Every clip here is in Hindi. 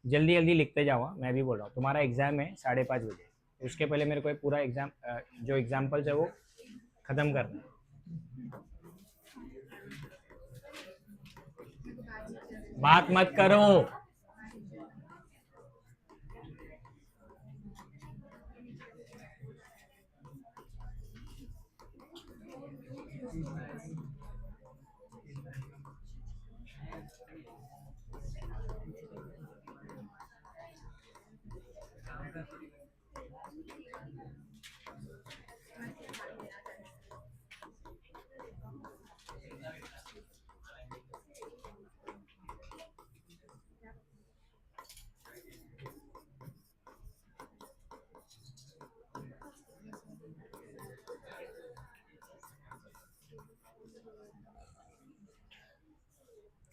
जल्दी जल्दी लिखते जाओ, मैं भी बोल रहा हूँ, तुम्हारा एग्जाम है 5:30 बजे, उसके पहले मेरे को एक पूरा एग्जाम जो एग्जाम्पल्स है वो खत्म करना है। बात मत करो।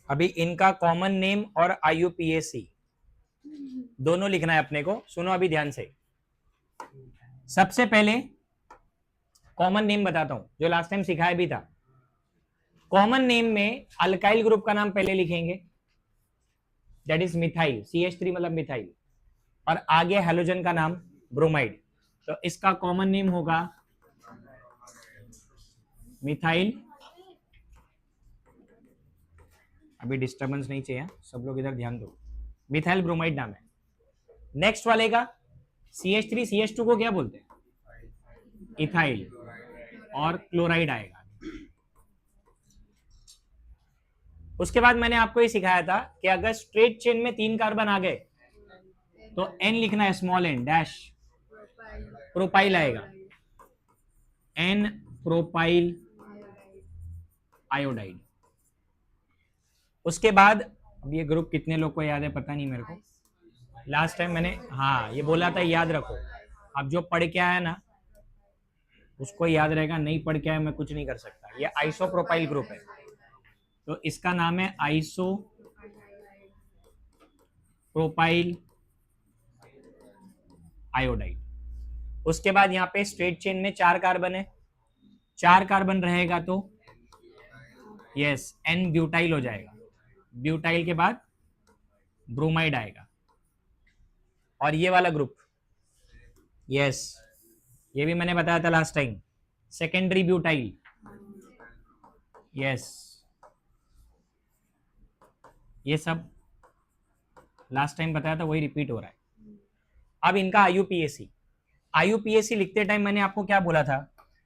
अभी इनका कॉमन नेम और IUPAC दोनों लिखना है अपने को। सुनो अभी ध्यान से, सबसे पहले कॉमन नेम बताता हूं जो लास्ट टाइम सिखाया भी था। कॉमन नेम में अल्काइल ग्रुप का नाम पहले लिखेंगे, दैट इज मिथाइल, CH3 मतलब मिथाइल, और आगे हेलोजन का नाम ब्रोमाइड। तो इसका कॉमन नेम होगा मिथाइल। अभी डिस्टर्बेंस नहीं चाहिए, सब लोग इधर ध्यान दो। मिथाइल ब्रोमाइड नाम है। नेक्स्ट वाले का CH3 CH2 को क्या बोलते हैं? इथाइल, और क्लोराइड आएगा। उसके बाद मैंने आपको ये सिखाया था कि अगर स्ट्रेट चेन में 3 कार्बन आ गए तो N लिखना है, स्मॉल n डैश, प्रोपाइल आएगा, N प्रोपाइल आयोडाइड। उसके बाद अब ये ग्रुप कितने लोग को याद है पता नहीं मेरे को, लास्ट टाइम मैंने हाँ ये बोला था याद रखो। अब जो पढ़ के आया ना उसको याद रहेगा, नहीं पढ़ के आया मैं कुछ नहीं कर सकता। ये आइसोप्रोपाइल ग्रुप है, तो इसका नाम है आइसो प्रोपाइल आयोडाइड। उसके बाद यहाँ पे स्ट्रेट चेन में 4 कार्बन है, 4 कार्बन रहेगा तो यस N ब्यूटाइल हो जाएगा। ब्यूटाइल के बाद ब्रोमाइड आएगा। और ये वाला ग्रुप यस ये भी मैंने बताया था last time, secondary butyl, yes ये सब लास्ट टाइम बताया था वही रिपीट हो रहा है। अब इनका IUPAC लिखते टाइम मैंने आपको क्या बोला था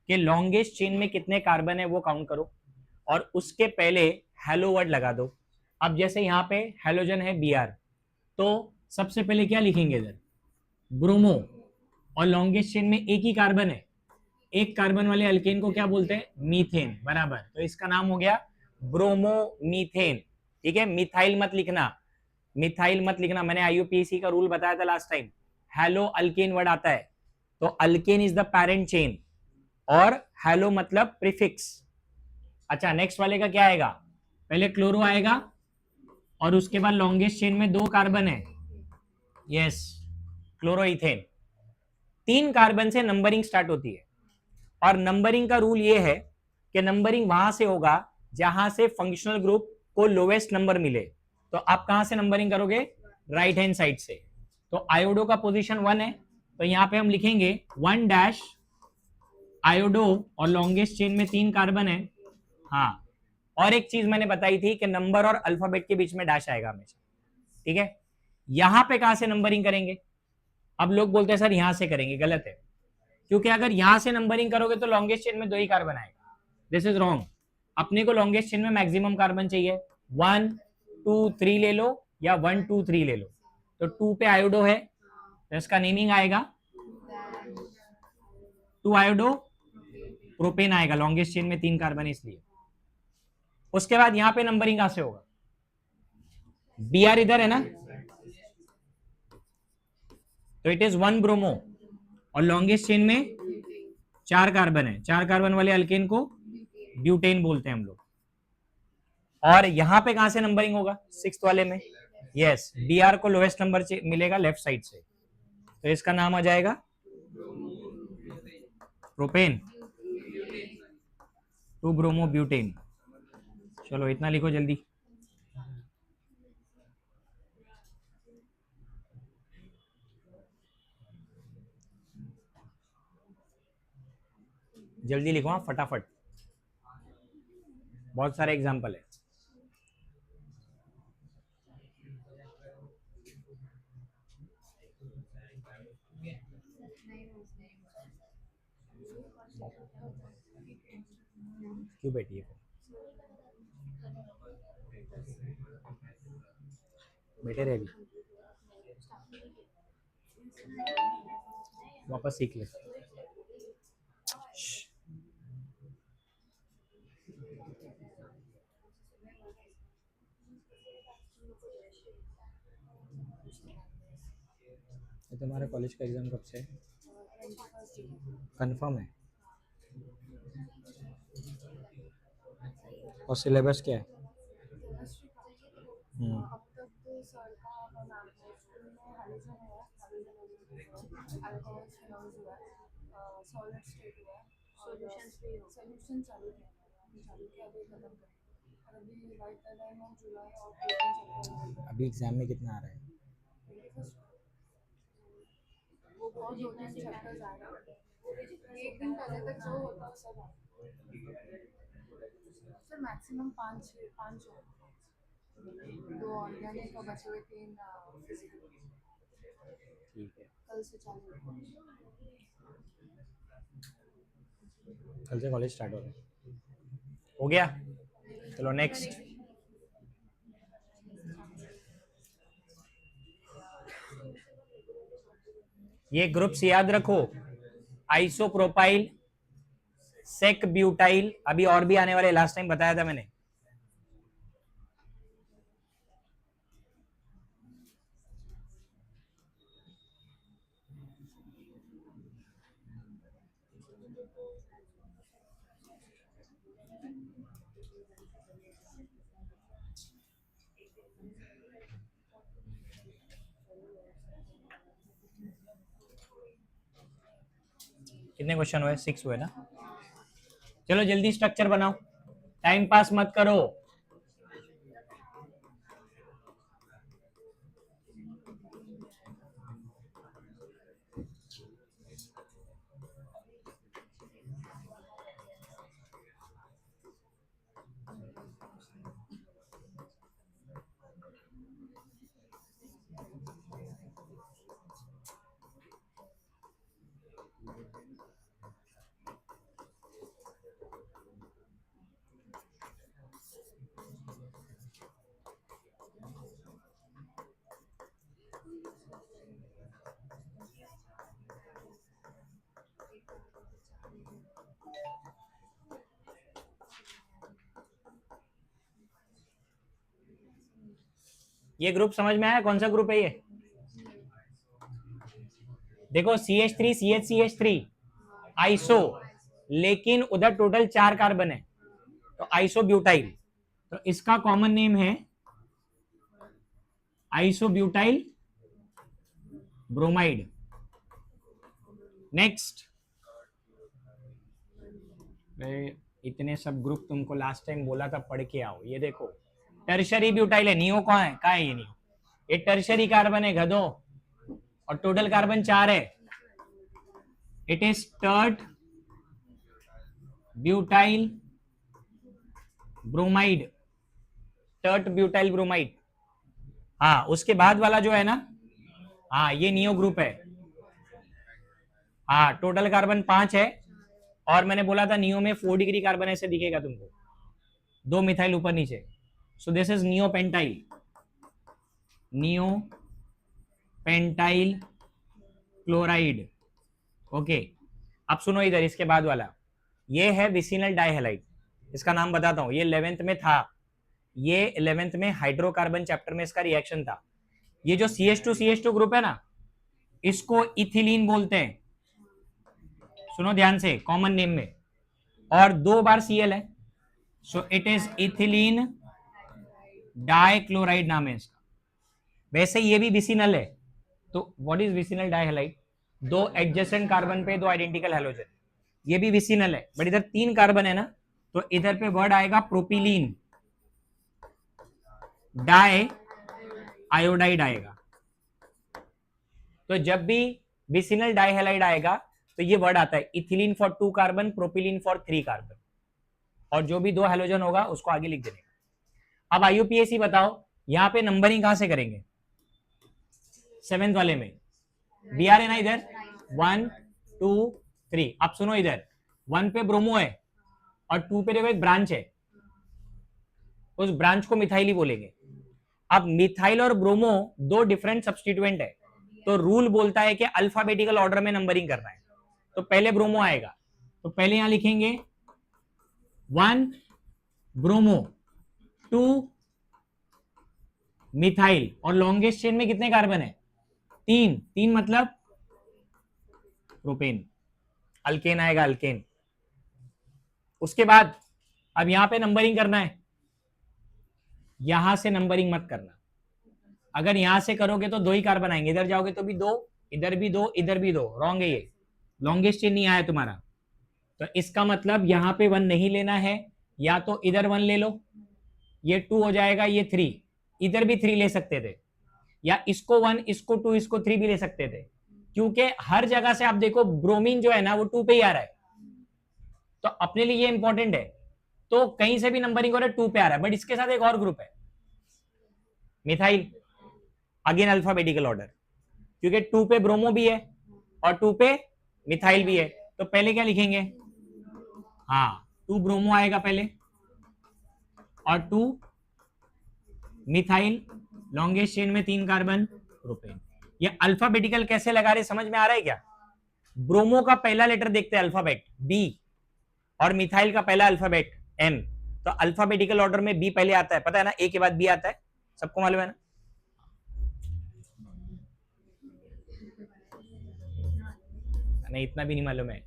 कि लॉन्गेस्ट चेन में कितने कार्बन है वो काउंट करो और उसके पहले हेलो वर्ड लगा दो। अब जैसे यहाँ पे हेलोजन है Br, तो सबसे पहले क्या लिखेंगे इधर? ब्रोमो। और लॉन्गेस्ट चेन में एक ही कार्बन है, एक कार्बन वाले अल्केन को क्या बोलते हैं? मीथेन, बराबर। तो इसका नाम हो गया ब्रोमोमीथेन। ठीक है, मिथाइल मत लिखना, मिथाइल मत लिखना, मैंने IUPAC का रूल बताया था last time. Hello alkane word आता है तो alkane is the parent chain और हेलो मतलब प्रीफिक्स। अच्छा नेक्स्ट वाले का क्या आएगा? पहले क्लोरो आएगा और उसके बाद लॉन्गेस्ट चेन में 2 कार्बन है, यस क्लोरोइथेन। 3 कार्बन से नंबरिंग स्टार्ट होती है और नंबरिंग का रूल ये है कि नंबरिंग वहां से होगा जहां से फंक्शनल ग्रुप को लोवेस्ट नंबर मिले। तो आप कहां से नंबरिंग करोगे? राइट हैंड साइड से। तो आयोडो का पोजीशन 1 है, तो यहां पे हम लिखेंगे 1 डैश आयोडो और लॉन्गेस्ट चेन में 3 कार्बन है। हाँ, और एक चीज मैंने बताई थी कि नंबर और अल्फाबेट के बीच में डैश आएगा हमेशा। ठीक है, यहां पे कहां से नंबरिंग करेंगे? अब लोग बोलते हैं सर यहां से करेंगे, गलत है, क्योंकि अगर यहां से नंबरिंग करोगे तो लॉन्गेस्ट चेन में 2 ही कार्बन आएगा। This is wrong. अपने को लॉन्गेस्ट चेन में मैक्सिमम कार्बन चाहिए, 1 2 3 ले लो या 1 2 3 ले लो। तो 2 पे आयोडो है तो इसका नेमिंग आएगा 2 आयोडो प्रोपेन आएगा, लॉन्गेस्ट चेन में 3 कार्बन इसलिए। उसके बाद यहां पे नंबरिंग कहां से होगा? Br इधर है ना, तो इट इज 1 ब्रोमो और लॉन्गेस्ट चेन में 4 कार्बन है, 4 कार्बन वाले अल्केन को ब्यूटेन बोलते हैं हम लोग। और यहां पे कहां से नंबरिंग होगा? 6th वाले में, यस Br को लोएस्ट नंबर मिलेगा लेफ्ट साइड से, तो इसका नाम आ जाएगा प्रोपेन, 2 ब्रोमो ब्यूटेन। चलो इतना लिखो जल्दी। जल्दी लिखो, हाँ फटाफट, बहुत सारे एग्जाम्पल है। क्यों बैठी है, बैठे रहे, अभी वापस सीख ले। ये तुम्हारे कॉलेज का एग्जाम कब से है? कंफर्म है? और सिलेबस क्या है? अभी एग्जाम में कितना आ रहा है? मैक्सिमम 5 2 ऑर्गेनिक और बचे हुए 3 फिजिकल। ठीक है, कल से चालू कल से कॉलेज स्टार्ट हो रहा है। हो गया, चलो नेक्स्ट। ये ग्रुप्स याद रखो, आइसोप्रोपाइल, सेक ब्यूटाइल, अभी और भी आने वाले, लास्ट टाइम बताया था मैंने। कितने क्वेश्चन हुए? 6 हुए ना। चलो जल्दी स्ट्रक्चर बनाओ, टाइम पास मत करो। ये ग्रुप समझ में आया? कौन सा ग्रुप है ये? देखो CH3 CH3 आइसो, लेकिन उधर टोटल 4 कार्बन है, तो आइसोब्यूटाइल। तो इसका कॉमन नेम है आइसोब्यूटाइल ब्रोमाइड। नेक्स्ट, इतने सब ग्रुप तुमको लास्ट टाइम बोला था पढ़ के आओ। ये देखो टर्शरी ब्यूटाइल है, नियो कहाँ है ये नियो? ये टर्शरी कार्बन है गधो, और टोटल कार्बन 4 है। It is tert butyl bromide, tert butyl bromide. हाँ, उसके बाद वाला जो है ना, हाँ ये नियो ग्रुप है। हाँ, टोटल कार्बन 5 है, और मैंने बोला था नियो में 4 डिग्री कार्बन ऐसे दिखेगा तुमको, 2 मिथाइल ऊपर नीचे। So this is neo pentyl, neo pentyl chloride. Okay, अब सुनो इधर, इसके बाद वाला ये है विसिनल डाइहैलाइड। इसका नाम बताता हूं, ये 11th में था, ये 11th में हाइड्रोकार्बन चैप्टर में इसका रिएक्शन था। ये जो CH2 ग्रुप है ना, इसको इथिलीन बोलते हैं। सुनो ध्यान से, कॉमन नेम में, और 2 बार Cl है, so it is ethylene dichloride नाम है इसका। वैसे ये भी विसिनल है, तो what is vicinal dihalide? 2 adjacent carbon पे 2 आइडेंटिकल हेलोजन, ये भी विसिनल है, बट इधर 3 कार्बन है ना, तो इधर पे वर्ड आएगा प्रोपिलीन डाई आयोडाइड आएगा। तो जब भी विसिनल डाइहैलाइड आएगा तो ये वर्ड आता है ethylene for 2 carbon, propylene for 3 carbon, और जो भी 2 हैलोजन होगा उसको आगे लिख देने का। अब आईयूपीएसी बताओ, यहां पे नंबरिंग कहां से करेंगे? 7th वाले में बी आर है ना इधर, 1 2 3। अब सुनो इधर 1 पे ब्रोमो है और 2 पे देखो एक ब्रांच है, उस ब्रांच को मिथाइल बोलेंगे। अब मिथाइल और ब्रोमो दो डिफरेंट सब्स्टिट्यूएंट है, तो रूल बोलता है कि अल्फाबेटिकल ऑर्डर में नंबरिंग करना है। तो पहले ब्रोमो आएगा, तो पहले यहां लिखेंगे 1 ब्रोमो, 2 मिथाइल, और लॉन्गेस्ट चेन में कितने कार्बन है? 3। 3 मतलब प्रोपेन, अल्केन आएगा, अल्केन। उसके बाद अब यहां पे नंबरिंग करना है, यहां से नंबरिंग मत करना। अगर यहां से करोगे तो 2 ही कार्बन आएंगे, इधर जाओगे तो भी 2, इधर भी 2, इधर भी 2, रॉन्ग है ये, लॉन्गेस्ट चेन नहीं आया तुम्हारा। तो इसका मतलब यहां पे 1 नहीं लेना है, या तो इधर 1 ले लो, ये 2 हो जाएगा, ये 3, इधर भी 3 ले सकते थे, या इसको 1, इसको 2, इसको 3 भी ले सकते थे, क्योंकि हर जगह से आप देखो ब्रोमीन जो है ना वो 2 पे ही आ रहा है, तो अपने लिए ये इंपॉर्टेंट है। तो कहीं से भी नंबरिंग हो रहा है 2 पे आ रहा है, बट इसके साथ एक और ग्रुप है मिथाइल, अगेन अल्फाबेटिकल ऑर्डर, क्योंकि 2 पे ब्रोमो भी है और 2 पे मिथाइल भी है। तो पहले क्या लिखेंगे? हाँ, 2 ब्रोमो आएगा पहले और 2 मिथाइल, लॉन्गेस्ट चेन में 3 कार्बन, प्रोपेन। ये अल्फाबेटिकल कैसे लगा रहे समझ में आ रहा है क्या? ब्रोमो का पहला लेटर देखते हैं अल्फाबेट बी, और मिथाइल का पहला अल्फाबेट एम, तो अल्फाबेटिकल ऑर्डर में बी पहले आता है, पता है ना, ए के बाद बी आता है, सबको मालूम है ना? नहीं, इतना भी नहीं मालूम है।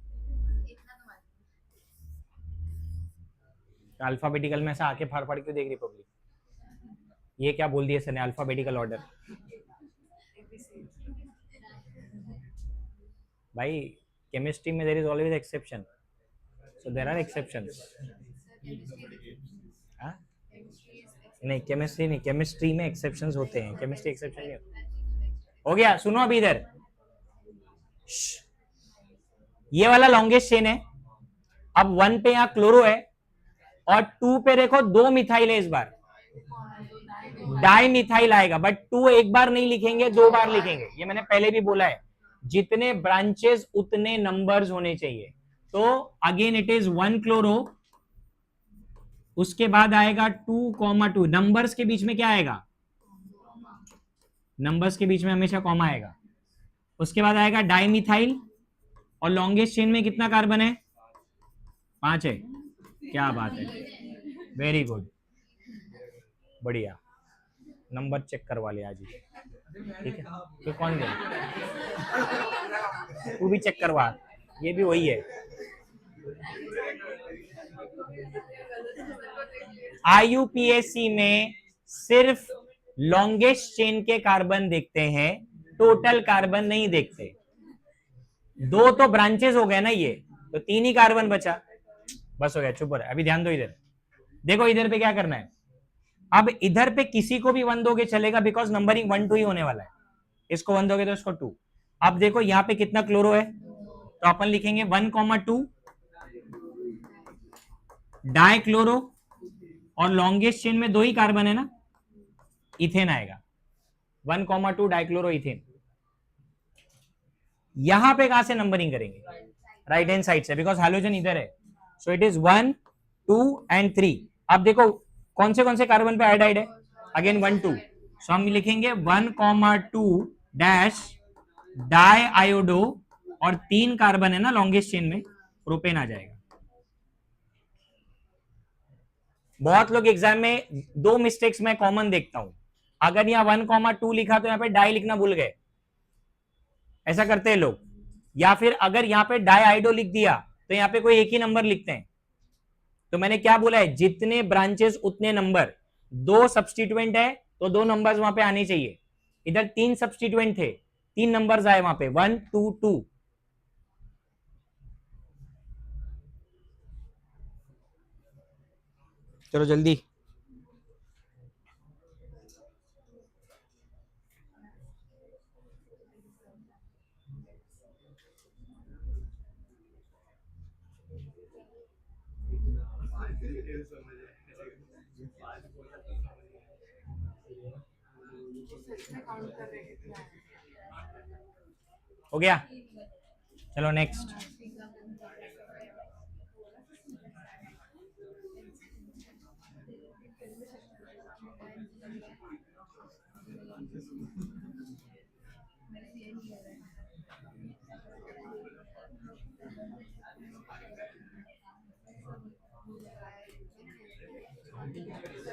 अल्फाबेटिकल में से आके फाड़ फाड़ क्यों देख रही पब्लिक? ये क्या बोल दिया सर ने, अल्फाबेटिकल ऑर्डर? भाई केमिस्ट्री में there is always exception, so there are exceptions. नहीं, केमिस्ट्री नहीं, केमिस्ट्री में एक्सेप्शंस होते हैं, केमिस्ट्री एक्सेप्शन नहीं होता। हो गया, सुनो अभी इधर, ये वाला लॉन्गेस्ट चेन है। अब 1 पे यहां क्लोरो है और 2 पे देखो 2 मिथाइल है, इस बार डाई मिथाइल आएगा, बट 2 एक बार नहीं लिखेंगे, 2 बार लिखेंगे, ये मैंने पहले भी बोला है, जितने ब्रांचेस उतने नंबर्स होने चाहिए। तो अगेन इट इज 1 क्लोरो, उसके बाद आएगा 2,2, नंबर्स के बीच में क्या आएगा? नंबर्स के बीच में हमेशा कॉमा आएगा। उसके बाद आएगा डाइमिथाइल, और लॉन्गेस्ट चेन में कितना कार्बन है? 5 है। क्या बात है, वेरी गुड, बढ़िया, नंबर चेक करवा लिया आज ही, ठीक है। तो कौन गया? तू भी चेक करवा, ये भी वही है। आईयूपीएसी में सिर्फ लॉन्गेस्ट चेन के कार्बन देखते हैं, टोटल कार्बन नहीं देखते। 2 तो ब्रांचेस हो गए ना, ये तो 3 ही कार्बन बचा, बस हो गया, चुप रहे। अभी ध्यान दो इधर, देखो इधर पे क्या करना है। अब इधर पे किसी को भी 1 दोगे चलेगा, बिकॉज नंबरिंग 1 2 ही होने वाला है, इसको 1 दोगे तो इसको 2। अब देखो यहां पे कितना क्लोरो है, तो अपन लिखेंगे 1,2 डाई क्लोरो, और लॉन्गेस्ट चेन में 2 ही कार्बन है ना, इथेन आएगा, 1,2 डाइक्लोरो इथेन। यहां पे कहां से नंबरिंग करेंगे? राइट हैंड साइड से, बिकॉज हाइड्रोजन इधर है, सो इट इज 1 2 एंड 3। अब देखो कौन से कार्बन पे आयोडाइड है, अगेन 1 2, सो हम लिखेंगे 1,2 डैश डाई आयोडो, और 3 कार्बन है ना लॉन्गेस्ट चेन में, प्रोपेन आ जाएगा। बहुत लोग एग्जाम में 2 मिस्टेक्स में कॉमन देखता हूं, अगर यहां 1,2 लिखा तो यहां पे डाई लिखना भूल गए, ऐसा करते हैं लोग, या फिर अगर यहां पे डाई आइडो लिख दिया तो यहां पे कोई एक ही नंबर लिखते हैं। तो मैंने क्या बोला है, जितने ब्रांचेस उतने नंबर, 2 सब्स्टिट्यूएंट है तो 2 नंबर्स वहां पे आने चाहिए, इधर 3 सब्स्टिट्यूएंट थे, 3 नंबर्स आए वहां पे, 1 2 2। चलो जल्दी, सच में काउंट कर रहे कितना है। हो गया, चलो नेक्स्ट।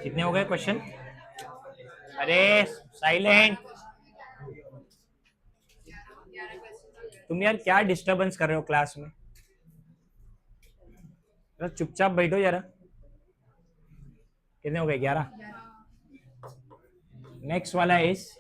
कितने हो गए क्वेश्चन? अरे साइलेंट, तुम यार क्या डिस्टरबेंस कर रहे हो क्लास में? जरा चुपचाप बैठो जरा। कितने हो गए? 11। नेक्स्ट वाला इज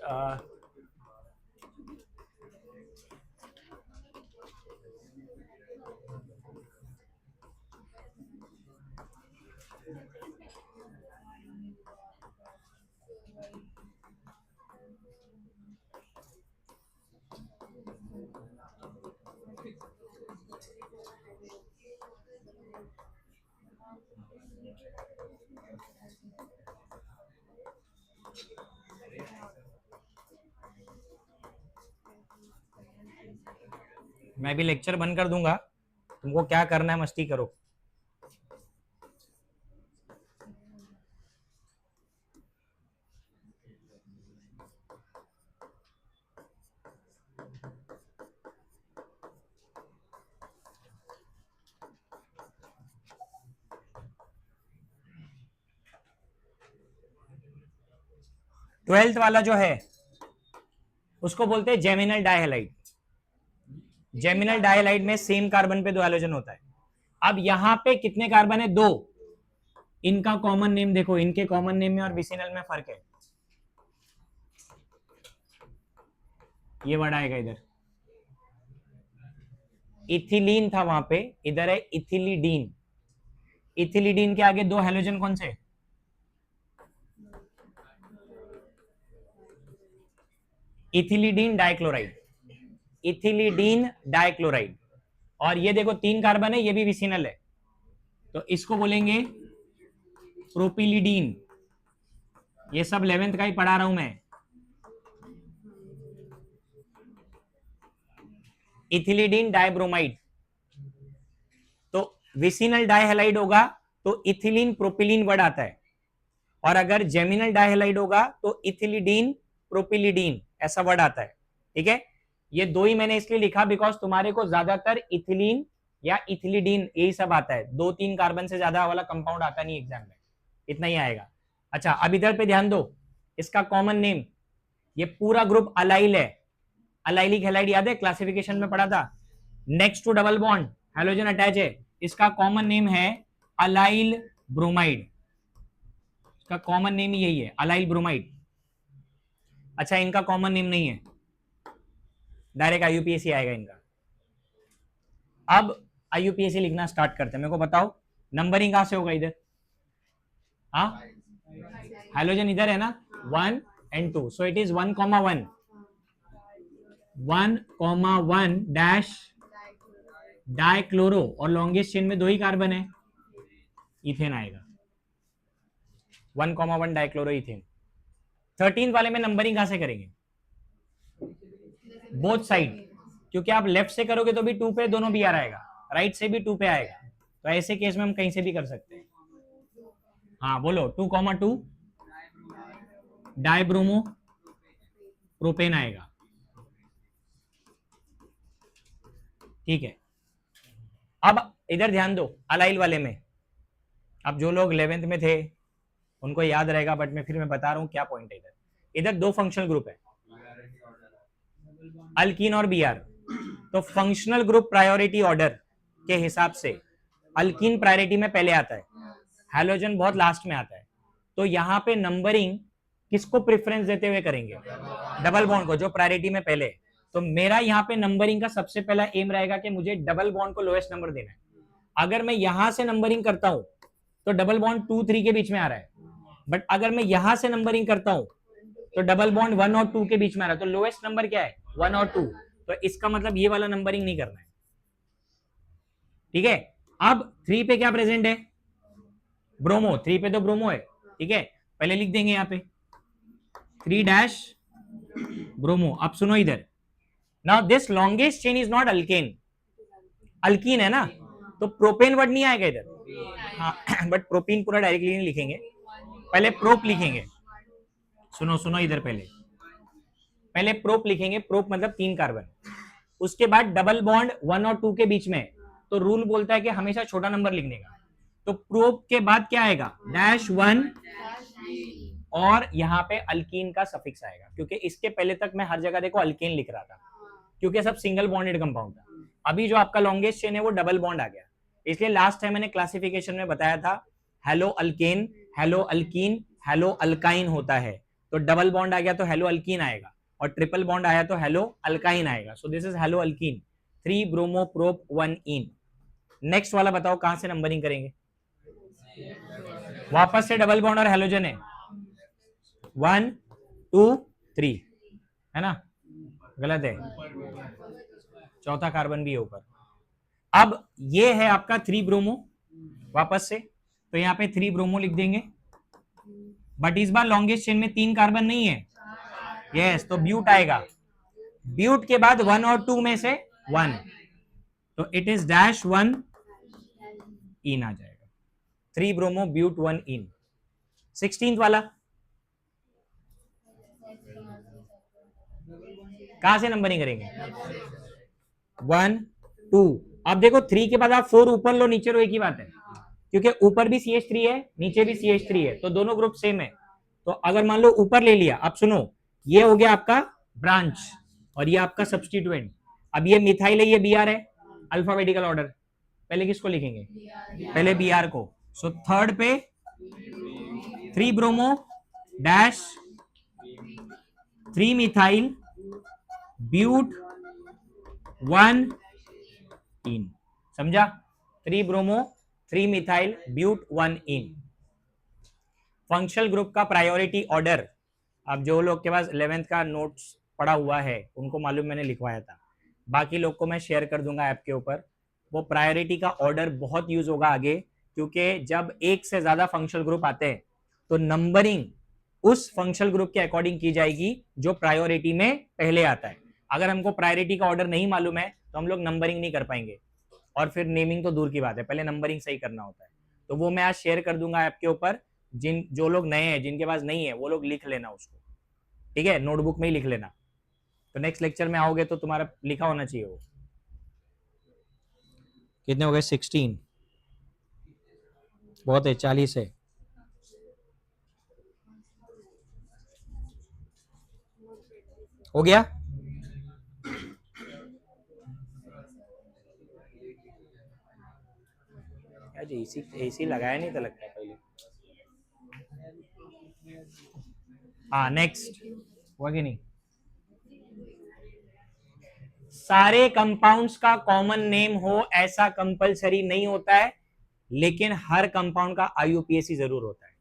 मैं भी लेक्चर बंद कर दूंगा, तुमको क्या करना है मस्ती करो। ट्वेल्थ वाला जो है उसको बोलते हैं जेमिनल डाइहैलाइड। जेमिनल डाइहैलाइड में सेम कार्बन पे 2 हैलोजन होता है। अब यहां पे कितने कार्बन है? 2। इनका कॉमन नेम देखो, इनके कॉमन नेम में और विसिनल में फर्क है। ये वर्ड आएगा इधर, इथिलीन था वहां पे, इधर है इथिलीडीन। इथिलीडीन के आगे 2 हैलोजन कौन से? इथिलीडीन डाइक्लोराइड, इथिलीडीन डाइक्लोराइड। और ये देखो 3 कार्बन है, ये भी विसिनल है, तो इसको बोलेंगे प्रोपिलिडीन। ये सब 11th का ही पढ़ा रहा हूं मैं। इथिलीडीन डाइब्रोमाइड, तो विसिनल डाइहैलाइड होगा तो इथिलीन प्रोपिलीन वर्ड आता है, और अगर जेमिनल डाइहैलाइड होगा तो इथिलीडीन प्रोपिलिडीन ऐसा वर्ड आता है। ठीक है, ये 2 ही मैंने इसलिए लिखा बिकॉज तुम्हारे को ज्यादातर इथिलीन या इथिलीडीन यही सब आता है, 2-3 कार्बन से ज्यादा वाला कंपाउंड आता नहीं एग्जाम में, इतना ही आएगा। अच्छा, अब इधर पे ध्यान दो, इसका कॉमन नेम, ये पूरा ग्रुप अलाइल है। अलाइलिक हैलाइड याद है, क्लासिफिकेशन में पढ़ा था। Next to double bond halogen attach है, इसका कॉमन नेम है अलाइल ब्रोमाइड। इसका कॉमन नेम यही है, अलाइल ब्रोमाइड। अच्छा, इनका कॉमन नेम नहीं है, डायरेक्ट आईयूपीएसी आएगा इनका। अब आईयूपीएसी लिखना स्टार्ट करते हैं। मेरे को बताओ नंबरिंग कहां से होगा इधर? हाँ, हाइड्रोजन इधर है ना, 1 and 2, so it is 1,1 1,1 dash dichloro, और लॉन्गेस्ट चेन में 2 ही कार्बन है, इथेन आएगा 1,1 डाइक्लोरो इथेन। 13 वाले में नंबरिंग कहां से करेंगे? बोथ साइड, क्योंकि आप लेफ्ट से करोगे तो भी 2 पे दोनों भी आ आएगा, राइट से भी 2 पे आएगा, तो ऐसे केस में हम कहीं से भी कर सकते हैं। हाँ बोलो, 2,2 डाइब्रोमो प्रोपेन आएगा। ठीक है, अब इधर ध्यान दो अलाइल वाले में। अब जो लोग 11th में थे उनको याद रहेगा, बट मैं फिर बता रहा हूं क्या पॉइंट है इधर। इधर 2 फंक्शनल ग्रुप है, अल्कीन और बीआर। तो फंक्शनल ग्रुप प्रायोरिटी ऑर्डर के हिसाब से अल्कीन प्रायोरिटी में पहले आता है, हैलोजन बहुत लास्ट में आता है। तो यहां पे नंबरिंग किसको प्रेफरेंस देते हुए करेंगे? डबल बॉन्ड को, जो प्रायोरिटी में पहले। तो मेरा यहाँ पे नंबरिंग का सबसे पहला एम रहेगा कि मुझे डबल बॉन्ड को लोएस्ट नंबर देना है। अगर मैं यहां से नंबरिंग करता हूं तो डबल बॉन्ड 2-3 के बीच में आ रहा है, बट अगर मैं यहां से नंबरिंग करता हूं तो डबल बॉन्ड 1 और 2 के बीच में आ रहा है, तो लोएस्ट नंबर क्या है? 1 और 2। तो इसका मतलब ये वाला नंबरिंग नहीं करना है। ठीक है, अब 3 पे क्या प्रेजेंट है? ब्रोमो। 3 पे तो ब्रोमो है, ठीक है, पहले लिख देंगे यहाँ पे 3 डैश ब्रोमो। अब सुनो इधर, now this longest chain is not alkane, alkyne है ना, तो प्रोपेन वर्ड नहीं आएगा इधर। हाँ बट प्रोपीन पूरा डायरेक्टली नहीं लिखेंगे, पहले प्रोप लिखेंगे। सुनो सुनो इधर, पहले पहले प्रोप लिखेंगे, प्रोप मतलब 3 कार्बन, उसके बाद डबल बॉन्ड 1 और 2 के बीच में, तो रूल बोलता है कि हमेशा छोटा नंबर लिखने का, तो प्रोप के बाद क्या आएगा? -1, और यहाँ पे अल्कीन का सफिक्स आएगा, क्योंकि इसके पहले तक मैं हर जगह देखो अल्केन लिख रहा था, क्योंकि सब सिंगल बॉन्डेड कंपाउंड था। अभी जो आपका लॉन्गेस्ट चेन है वो डबल बॉन्ड आ गया, इसलिए लास्ट टाइम मैंने क्लासिफिकेशन में बताया था hello alkane, hello alkyne, hello alkyne होता है, तो डबल बॉन्ड आ गया तो हेलो अल्कीन आएगा, और ट्रिपल बॉन्ड आया तो हेलो अल्काइन आएगा। So this is hello alkyne, 3 bromo prop 1 in. Next वाला बताओ कहां से नंबरिंग करेंगे? वापस से डबल बॉन्ड और हेलोजन है, 1 2 3, है ना? गलत है, चौथा कार्बन भी है ऊपर। अब ये है आपका 3 ब्रोमो, वापस से तो यहाँ पे 3 ब्रोमो लिख देंगे, बट इस बार लॉन्गेस्ट चेन में 3 कार्बन नहीं है, यस, तो ब्यूट आएगा, ब्यूट के बाद 1 और 2 में से 1, तो इट इज -1 इन आ जाएगा, 3 ब्रोमो ब्यूट 1 इन। 16th वाला कहां से नंबरिंग करेंगे? 1 2, अब देखो 3 के बाद आप 4 ऊपर लो नीचे लो एक ही बात है, क्योंकि ऊपर भी CH3 है नीचे भी CH3 है, तो दोनों ग्रुप सेम है। तो अगर मान लो ऊपर ले लिया, अब सुनो, ये हो गया आपका ब्रांच और ये आपका सब्स्टिट्यूएंट, अब ये मिथाइल है, ये Br है, अल्फाबेटिकल ऑर्डर, पहले किसको लिखेंगे? पहले Br को। सो थर्ड पे 3 bromo dash 3 methyl but 1 ene, समझा? 3 bromo 3 methyl but 1 ene. Functional group का प्रायोरिटी ऑर्डर, अब जो लोग के पास 11th का नोट्स पड़ा हुआ है उनको मालूम, मैंने लिखवाया था, बाकी लोग को मैं शेयर कर दूंगा ऐप के ऊपर। वो प्रायोरिटी का ऑर्डर बहुत यूज होगा आगे, क्योंकि जब एक से ज्यादा फंक्शनल ग्रुप आते हैं तो नंबरिंग उस फंक्शनल ग्रुप के अकॉर्डिंग की जाएगी जो प्रायोरिटी में पहले आता है। अगर हमको प्रायोरिटी का ऑर्डर नहीं मालूम है तो हम लोग नंबरिंग नहीं कर पाएंगे, और फिर नेमिंग तो दूर की बात है, पहले नंबरिंग सही करना होता है। तो वो मैं आज शेयर कर दूंगा ऐप के ऊपर, जो लोग नए हैं जिनके पास नहीं है वो लोग लिख लेना उसको, ठीक है, नोटबुक में ही लिख लेना, तो नेक्स्ट लेक्चर में आओगे तो तुम्हारा लिखा होना चाहिए वो। कितने हो गए? 16, बहुत है, 40 है। हो गया? एसी लगाया नहीं था लगता है पहले। हाँ नेक्स्ट हुआ कि नहीं? सारे कंपाउंड्स का कॉमन नेम हो ऐसा कंपलसरी नहीं होता है, लेकिन हर कंपाउंड का IUPAC जरूर होता है।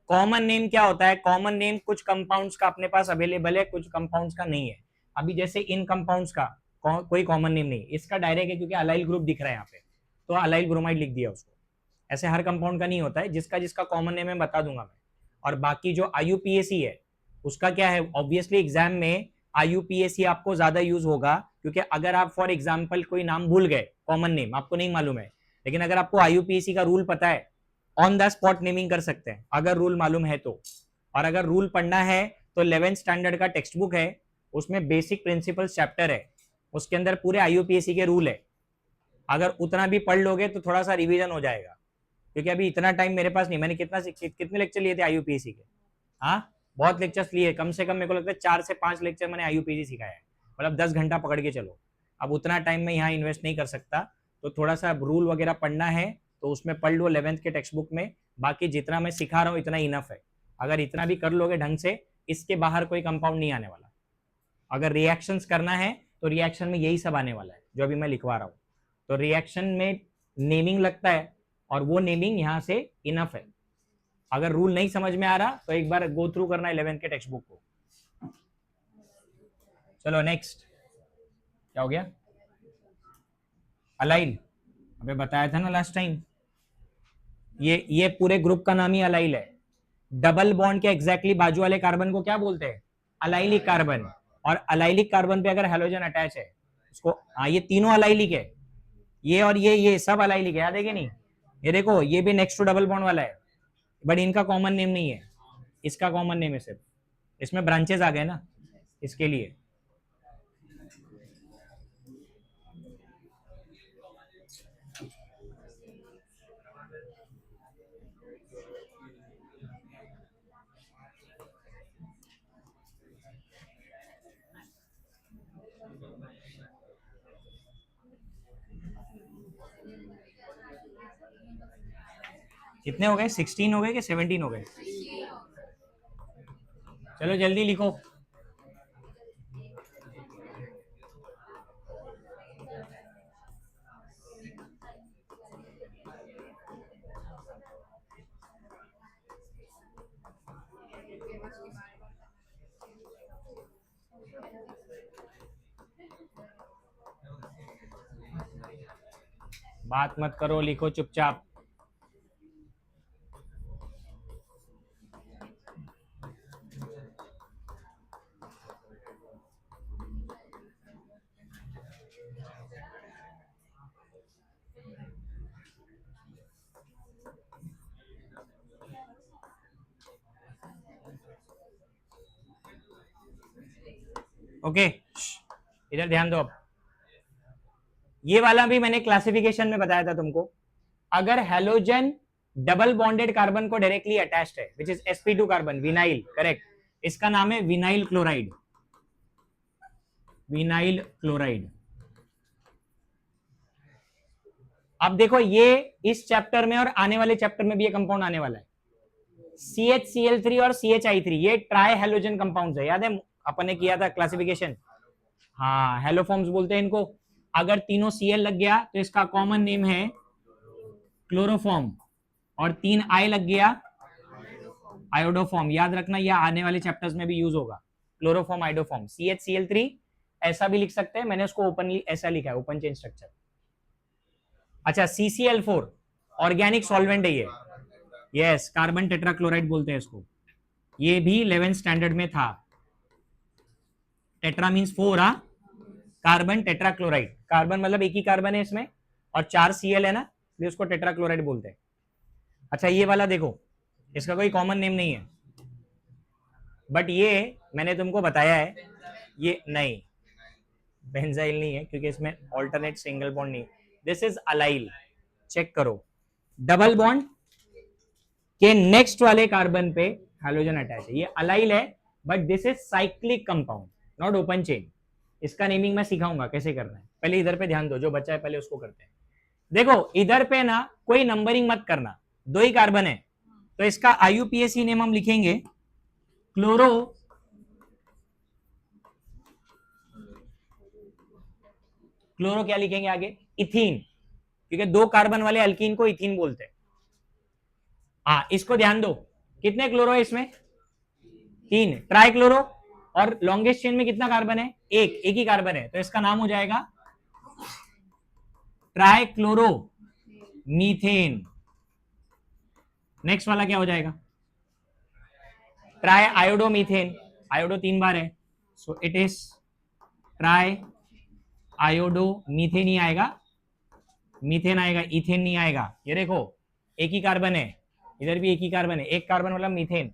कॉमन नेम क्या होता है? कॉमन नेम कुछ कंपाउंड्स का अपने पास अवेलेबल है, कुछ कंपाउंड्स का नहीं है। अभी जैसे इन कंपाउंड्स का कोई कॉमन नेम नहीं, इसका डायरेक्ट है क्योंकि अलाइल ग्रुप दिख रहा है यहाँ पे, तो अलाइल ब्रोमाइड लिख दिया उसको। ऐसे हर कंपाउंड का नहीं होता है, जिसका जिसका कॉमन नेम है बता दूंगा मैं। और बाकी जो IUPAC है उसका क्या है, ऑब्वियसली एग्जाम में IUPAC आपको ज्यादा यूज होगा, क्योंकि अगर आप फॉर एग्जाम्पल कोई नाम भूल गए, कॉमन नेम आपको नहीं मालूम है, लेकिन अगर आपको IUPAC का रूल पता है, ऑन द स्पॉट नेमिंग कर सकते हैं अगर रूल मालूम है तो। और अगर रूल पढ़ना है तो 11th स्टैंडर्ड का टेक्स्ट बुक है, उसमें बेसिक प्रिंसिपल्स चैप्टर है, उसके अंदर पूरे IUPAC के रूल है। अगर उतना भी पढ़ लोगे तो थोड़ा सा रिवीजन हो जाएगा, क्योंकि अभी इतना टाइम मेरे पास नहीं। मैंने कितने लेक्चर लिए थे IUPAC के? हाँ बहुत लेक्चर्स लिए, कम से कम मेरे को लगता है 4 से 5 लेक्चर मैंने IUPAC सिखाया है, मतलब 10 घंटा पकड़ के चलो। अब उतना टाइम मैं यहाँ इन्वेस्ट नहीं कर सकता, तो थोड़ा सा रूल वगैरह पढ़ना है तो उसमें पढ़ लो 11th के टेक्स्ट बुक में, बाकी जितना मैं सिखा रहा हूँ इतना इनफ है। अगर इतना भी कर लोगे ढंग से, इसके बाहर कोई कंपाउंड नहीं आने वाला। अगर रिएक्शंस करना है तो रिएक्शन में यही सब आने वाला है जो अभी मैं लिखवा रहा हूँ। तो रिएक्शन में नेमिंग लगता है और वो नेमिंग यहाँ से इनफ है। अगर रूल नहीं समझ में आ रहा तो एक बार गो थ्रू करना 11th के टेक्स्ट बुक को। चलो नेक्स्ट क्या हो गया? अलाइल अबे बताया था ना लास्ट टाइम, ये पूरे ग्रुप का नाम ही अलाइल है। डबल बॉन्ड के एग्जैक्टली बाजू वाले कार्बन को क्या बोलते हैं? Allylic carbon. और अलाइलिक कार्बन पे अगर हेलोजन अटैच है उसको, हाँ ये तीनों अलाइलिक है, ये और ये सब अलाइलिक है, याद है कि नहीं? ये देखो ये भी नेक्स्ट टू डबल बॉन्ड वाला है, बट इनका कॉमन नेम नहीं है, इसका कॉमन नेम है सिर्फ, इसमें ब्रांचेस आ गए ना इसके लिए। कितने हो गए? 16 हो गए कि 17 हो गए? चलो जल्दी लिखो। बात मत करो, लिखो चुपचाप। ओके इधर ध्यान दो। अब ये वाला भी मैंने क्लासिफिकेशन में बताया था तुमको। अगर हेलोजन डबल बॉन्डेड कार्बन को डायरेक्टली अटैच्ड है, which is sp2 carbon, vinyl, correct, इसका नाम है विनाइल क्लोराइड। Vinyl chloride. अब देखो ये इस चैप्टर में और आने वाले चैप्टर में भी ये कंपाउंड आने वाला है, CHCl3 और CHI3, ये ट्राई हेलोजन कंपाउंड्स है, याद है अपन ने किया था क्लासिफिकेशन। हाँ हेलोफॉर्म्स बोलते हैं इनको। अगर तीनों Cl लग गया तो इसका कॉमन नेम है क्लोरोफॉर्म, और 3 I लग गया आयोडोफॉर्म। याद रखना यह आने वाले चैप्टर्स में भी यूज होगा, क्लोरोफॉर्म आयोडोफॉर्म। CHCl3 ऐसा भी लिख सकते हैं, मैंने उसको ओपनली ऐसा लिखा है, ओपन चेन स्ट्रक्चर। अच्छा CCl4 ऑर्गेनिक सॉल्वेंट है ये, यस कार्बन टेट्राक्लोराइड बोलते हैं इसको, ये भी 11th स्टैंडर्ड में था। Tetra means 4, carbon tetrachloride, carbon मतलब एक ही कार्बन है इसमें और 4 Cl है ना, इसलिए उसको टेट्राक्लोराइड बोलते हैं। अच्छा ये वाला देखो, इसका कोई कॉमन नेम नहीं है, बट ये मैंने तुमको बताया है, ये नहीं बेंजाइल नहीं है क्योंकि इसमें ऑल्टरनेट सिंगल बॉन्ड नहीं, दिस इज अलाइल। चेक करो, डबल बॉन्ड के नेक्स्ट वाले कार्बन पे हाइड्रोजन अटैच है, ये अलाइल है, but this is cyclic compound, not open chain. इसका नेमिंग मैं सिखाऊंगा कैसे करना है, पहले इधर पे ध्यान दो, जो बचा है पहले उसको करते हैं। देखो इधर पे ना कोई नंबरिंग मत करना, 2 ही कार्बन है, तो इसका IUPAC नेम हम लिखेंगे क्लोरो क्लोरो क्या लिखेंगे आगे? इथीन, क्योंकि 2 कार्बन वाले अल्कीन को इथीन बोलते हैं। हाँ इसको ध्यान दो, कितने क्लोरो है इसमें? 3 ट्राई क्लोरो, और लॉन्गेस्ट चेन में कितना कार्बन है? एक ही कार्बन है, तो इसका नाम हो जाएगा ट्राई क्लोरो मीथेन। नेक्स्ट वाला क्या हो जाएगा? ट्राई आयोडो मीथेन, आयोडो 3 बार है, so it is tri iodo methane ही आएगा, मीथेन आएगा, इथेन नहीं आएगा। ये देखो एक ही कार्बन है, इधर भी एक ही कार्बन है, एक कार्बन मतलब मीथेन।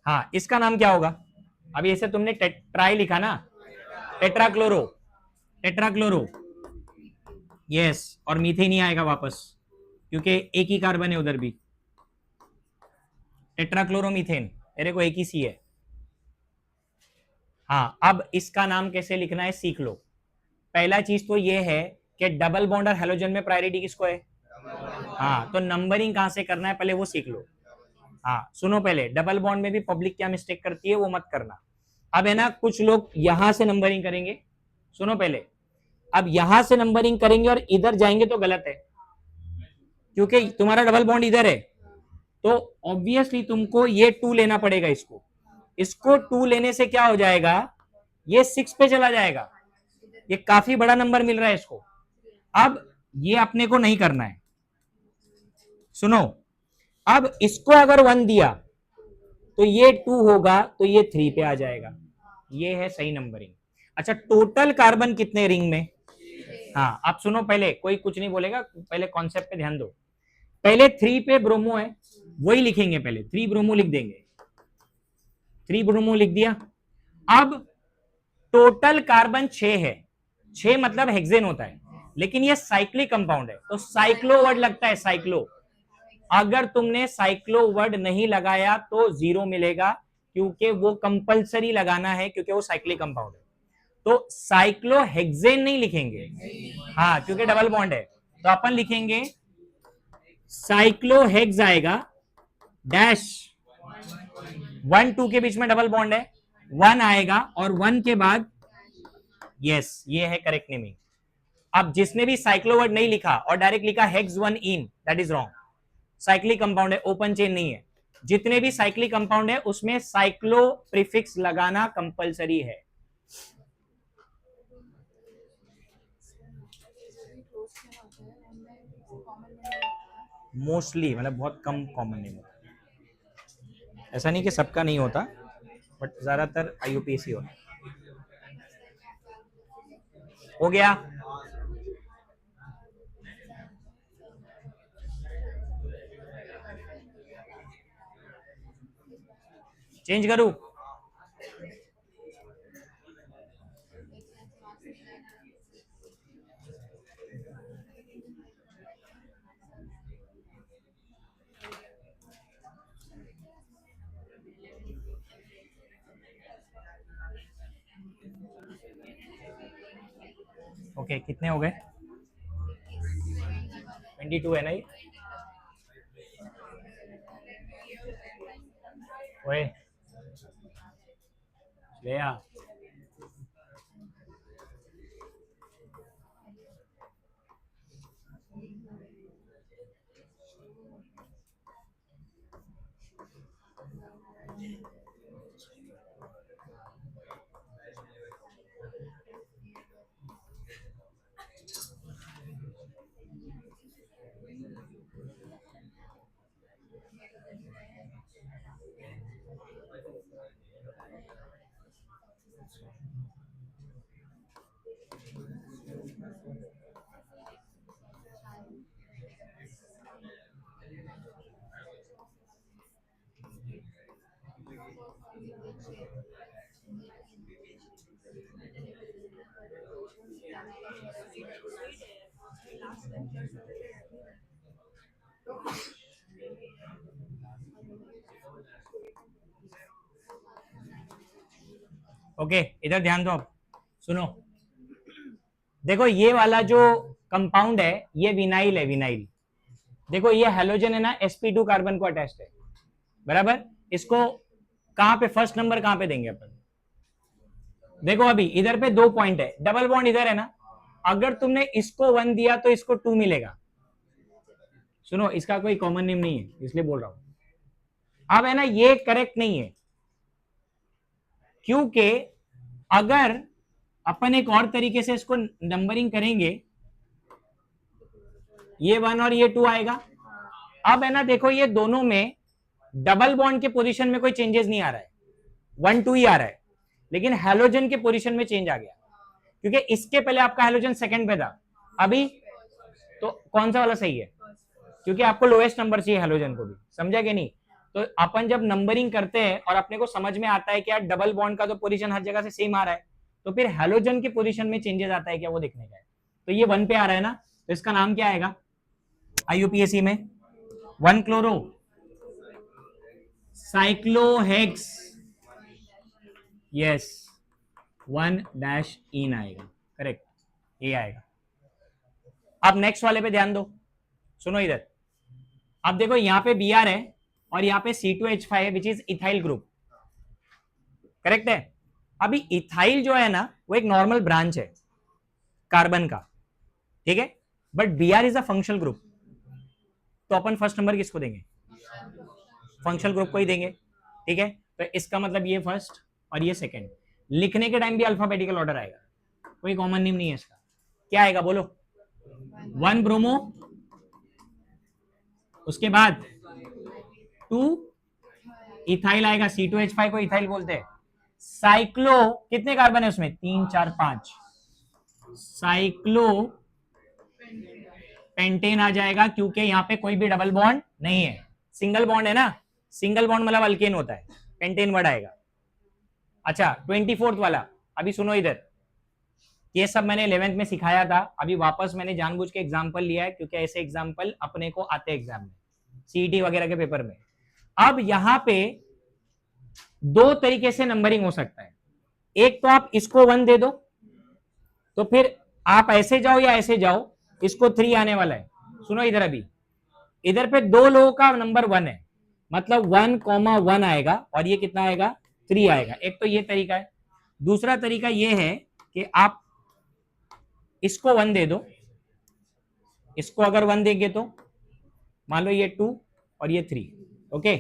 हाँ इसका नाम क्या होगा? अभी ऐसे तुमने ट्राई लिखा ना, टेट्राक्लोरो, टेट्राक्लोरो, यस, और मीथेन ही आएगा वापस क्योंकि एक ही कार्बन है उधर भी, टेट्राक्लोरोमीथेन, मेरे को एक ही सी है। हाँ अब इसका नाम कैसे लिखना है सीख लो। पहला चीज तो ये है कि डबल बॉन्ड और हेलोजन में प्रायोरिटी किसको है? हाँ तो नंबरिंग कहां से करना है पहले वो सीख लो। हाँ सुनो, पहले डबल बॉन्ड में भी पब्लिक क्या मिस्टेक करती है वो मत करना। अब है ना कुछ लोग यहां से नंबरिंग करेंगे, सुनो पहले, अब यहां से नंबरिंग करेंगे और इधर जाएंगे तो गलत है, क्योंकि तुम्हारा डबल बॉन्ड इधर है, तो ऑब्वियसली तुमको ये 2 लेना पड़ेगा। इसको 2 लेने से क्या हो जाएगा? ये 6 पे चला जाएगा, ये काफी बड़ा नंबर मिल रहा है इसको, अब ये अपने को नहीं करना है, सुनो, अब इसको अगर 1 दिया तो ये 2 होगा तो ये 3 पे आ जाएगा, ये है सही नंबरिंग। अच्छा, टोटल कार्बन कितने रिंग में? हाँ, आप सुनो, पहले कोई कुछ नहीं बोलेगा, पहले कॉन्सेप्ट पे ध्यान दो। पहले 3 पे ब्रोमो है, वही लिखेंगे, पहले 3 ब्रोमो लिख देंगे, 3 ब्रोमो लिख दिया। अब टोटल कार्बन 6 है, 6 मतलब हेक्सेन होता है, लेकिन ये साइक्लिक कंपाउंड है तो साइक्लो वर्ड लगता है, साइक्लो। अगर तुमने साइक्लो वर्ड नहीं लगाया तो 0 मिलेगा, क्योंकि वो कंपलसरी लगाना है, क्योंकि वो साइक्लिक कंपाउंड है। तो साइक्लोहेक्सेन नहीं लिखेंगे, हाँ, क्योंकि डबल बॉन्ड है, तो अपन लिखेंगे साइक्लोहेक्स आएगा डैश, 1 2 के बीच में डबल बॉन्ड है, 1 आएगा और 1 के बाद, यस, ये है करेक्ट नेमिंग। अब जिसने भी साइक्लोवर्ड नहीं लिखा और डायरेक्ट लिखा hex 1 in, that is wrong. Cyclic compound है, ओपन चेन नहीं है। जितने भी साइक्लिक कंपाउंड है उसमें साइक्लो प्रीफिक्स लगाना कंपलसरी है। मोस्टली, मतलब बहुत कम कॉमन नेम होता है, ऐसा नहीं कि सबका नहीं होता, बट ज्यादातर आईयूपीएसी होता है। हो गया? चेंज करूं? ओके, कितने हो गए? 22 है ना ये? ओए, ले आ। ओके, इधर ध्यान दो, अब सुनो, देखो ये वाला जो कंपाउंड है ये विनाइल है, विनाइल। देखो ये हेलोजन है ना, sp2 कार्बन को अटैच्ड है, बराबर। इसको कहां पे फर्स्ट नंबर कहां पे देंगे अपन? देखो अभी इधर पे 2 पॉइंट है, डबल बॉन्ड इधर है ना, अगर तुमने इसको 1 दिया तो इसको 2 मिलेगा। सुनो, इसका कोई कॉमन नेम नहीं है, इसलिए बोल रहा हूं। अब है ना, ये करेक्ट नहीं है, क्योंकि अगर अपन एक और तरीके से इसको नंबरिंग करेंगे, ये 1 और ये 2 आएगा। अब है ना, देखो ये दोनों में डबल बॉन्ड के पोजीशन में कोई चेंजेस नहीं आ रहा है, 1 2 ही आ रहा है, लेकिन हेलोजन के पोजीशन में चेंज आ गया, क्योंकि इसके पहले आपका हेलोजन सेकंड पे था। अभी तो कौन सा वाला सही है? क्योंकि आपको लोएस्ट नंबर चाहिए हेलोजन को भी, समझा कि नहीं? तो अपन जब नंबरिंग करते हैं और अपने को समझ में आता है कि यार डबल बॉन्ड का तो पोजीशन हर जगह से सेम आ रहा है, तो फिर हेलोजन के पोजीशन में चेंजेस आता है क्या, वो देखने का है। तो ये 1 पे आ रहा है ना, तो इसका नाम क्या आएगा आईयूपीएसी में? 1 क्लोरो साइक्लोहेक्स, यस, 1 डैश इन आएगा, करेक्ट, ये आएगा। अब नेक्स्ट वाले पे ध्यान दो, सुनो इधर। अब देखो यहां पे Br है और यहां पे C2H5 है, which is ethyl group, correct है। अभी इथाइल जो है ना, वो एक नॉर्मल ब्रांच है कार्बन का, ठीक है, but Br is a functional group, तो अपन फर्स्ट नंबर किसको देंगे? फंक्शनल ग्रुप को ही देंगे, ठीक है। तो इसका मतलब ये फर्स्ट और ये सेकंड, लिखने के टाइम भी अल्फाबेटिकल ऑर्डर आएगा, कोई कॉमन नेम नहीं है इसका। क्या आएगा बोलो? 1 ब्रोमो, उसके बाद 2 इथाइल आएगा, C2H5 को इथाइल बोलते हैं। साइक्लो, कितने कार्बन है उसमें? 3 4 5, साइक्लो पेंटेन आ जाएगा, क्योंकि यहां पे कोई भी डबल बॉन्ड नहीं है, सिंगल बॉन्ड है ना, सिंगल बॉन्ड मतलब अल्केन होता है, पेंटेन वर्ड आएगा। अच्छा 24th वाला, अभी सुनो इधर, ये सब मैंने 11th में सिखाया था, अभी वापस मैंने जानबूझ के एग्जांपल लिया है, क्योंकि ऐसे एग्जांपल अपने को आते हैं एग्जाम में, सीईटी वगैरह के पेपर में। अब यहां पे दो तरीके से नंबरिंग हो सकता है, एक तो आप इसको 1 दे दो, तो फिर आप ऐसे जाओ या ऐसे जाओ, इसको 3 आने वाला है। सुनो इधर, अभी इधर पे दो लोगों का नंबर 1 है, मतलब 1,1 आएगा, और ये कितना आएगा? 3 आएगा। एक तो ये तरीका है। दूसरा तरीका ये है कि आप इसको 1 दे दो, इसको अगर 1 देंगे तो मान लो ये 2 और ये 3, ओके।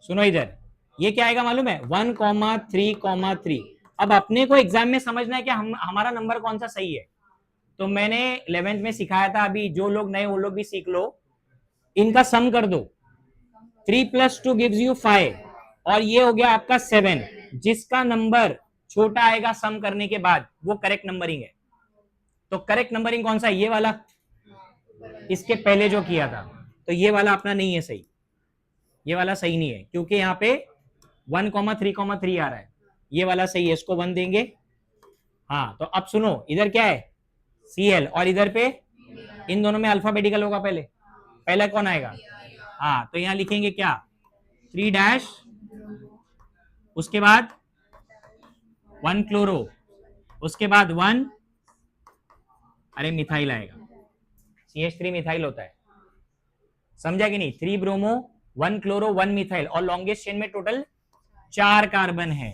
सुनो इधर, ये क्या आएगा मालूम है? 1,3,3। अब अपने को एग्जाम में समझना है कि हमारा नंबर कौन सा सही है। तो मैंने 11th में सिखाया था, अभी जो लोग नए वो लोग भी सीख लो, इनका सम कर दो, 3 + 2 gives you 5, और ये हो गया आपका 7। जिसका नंबर छोटा आएगा सम करने के बाद, वो करेक्ट नंबरिंग है। तो करेक्ट नंबरिंग कौन सा है? ये वाला, इसके पहले जो किया था। तो ये वाला अपना नहीं है सही, ये वाला सही नहीं है, क्योंकि यहाँ पे 1,3,3 आ रहा है, ये वाला सही है, इसको 1 देंगे। हाँ, तो अब सुनो, इधर क्या है? Cl, और इधर पे इन दोनों में अल्फाबेटिकल होगा, पहले पहला कौन आएगा? हाँ, तो यहां लिखेंगे क्या? 3 उसके बाद 1 क्लोरो, उसके बाद 1, अरे मिथाइल आएगा, CH3 मिथाइल होता है, समझा कि नहीं? 3 ब्रोमो, 1 क्लोरो, 1 मिथाइल, और लॉन्गेस्ट चेन में टोटल 4 कार्बन है,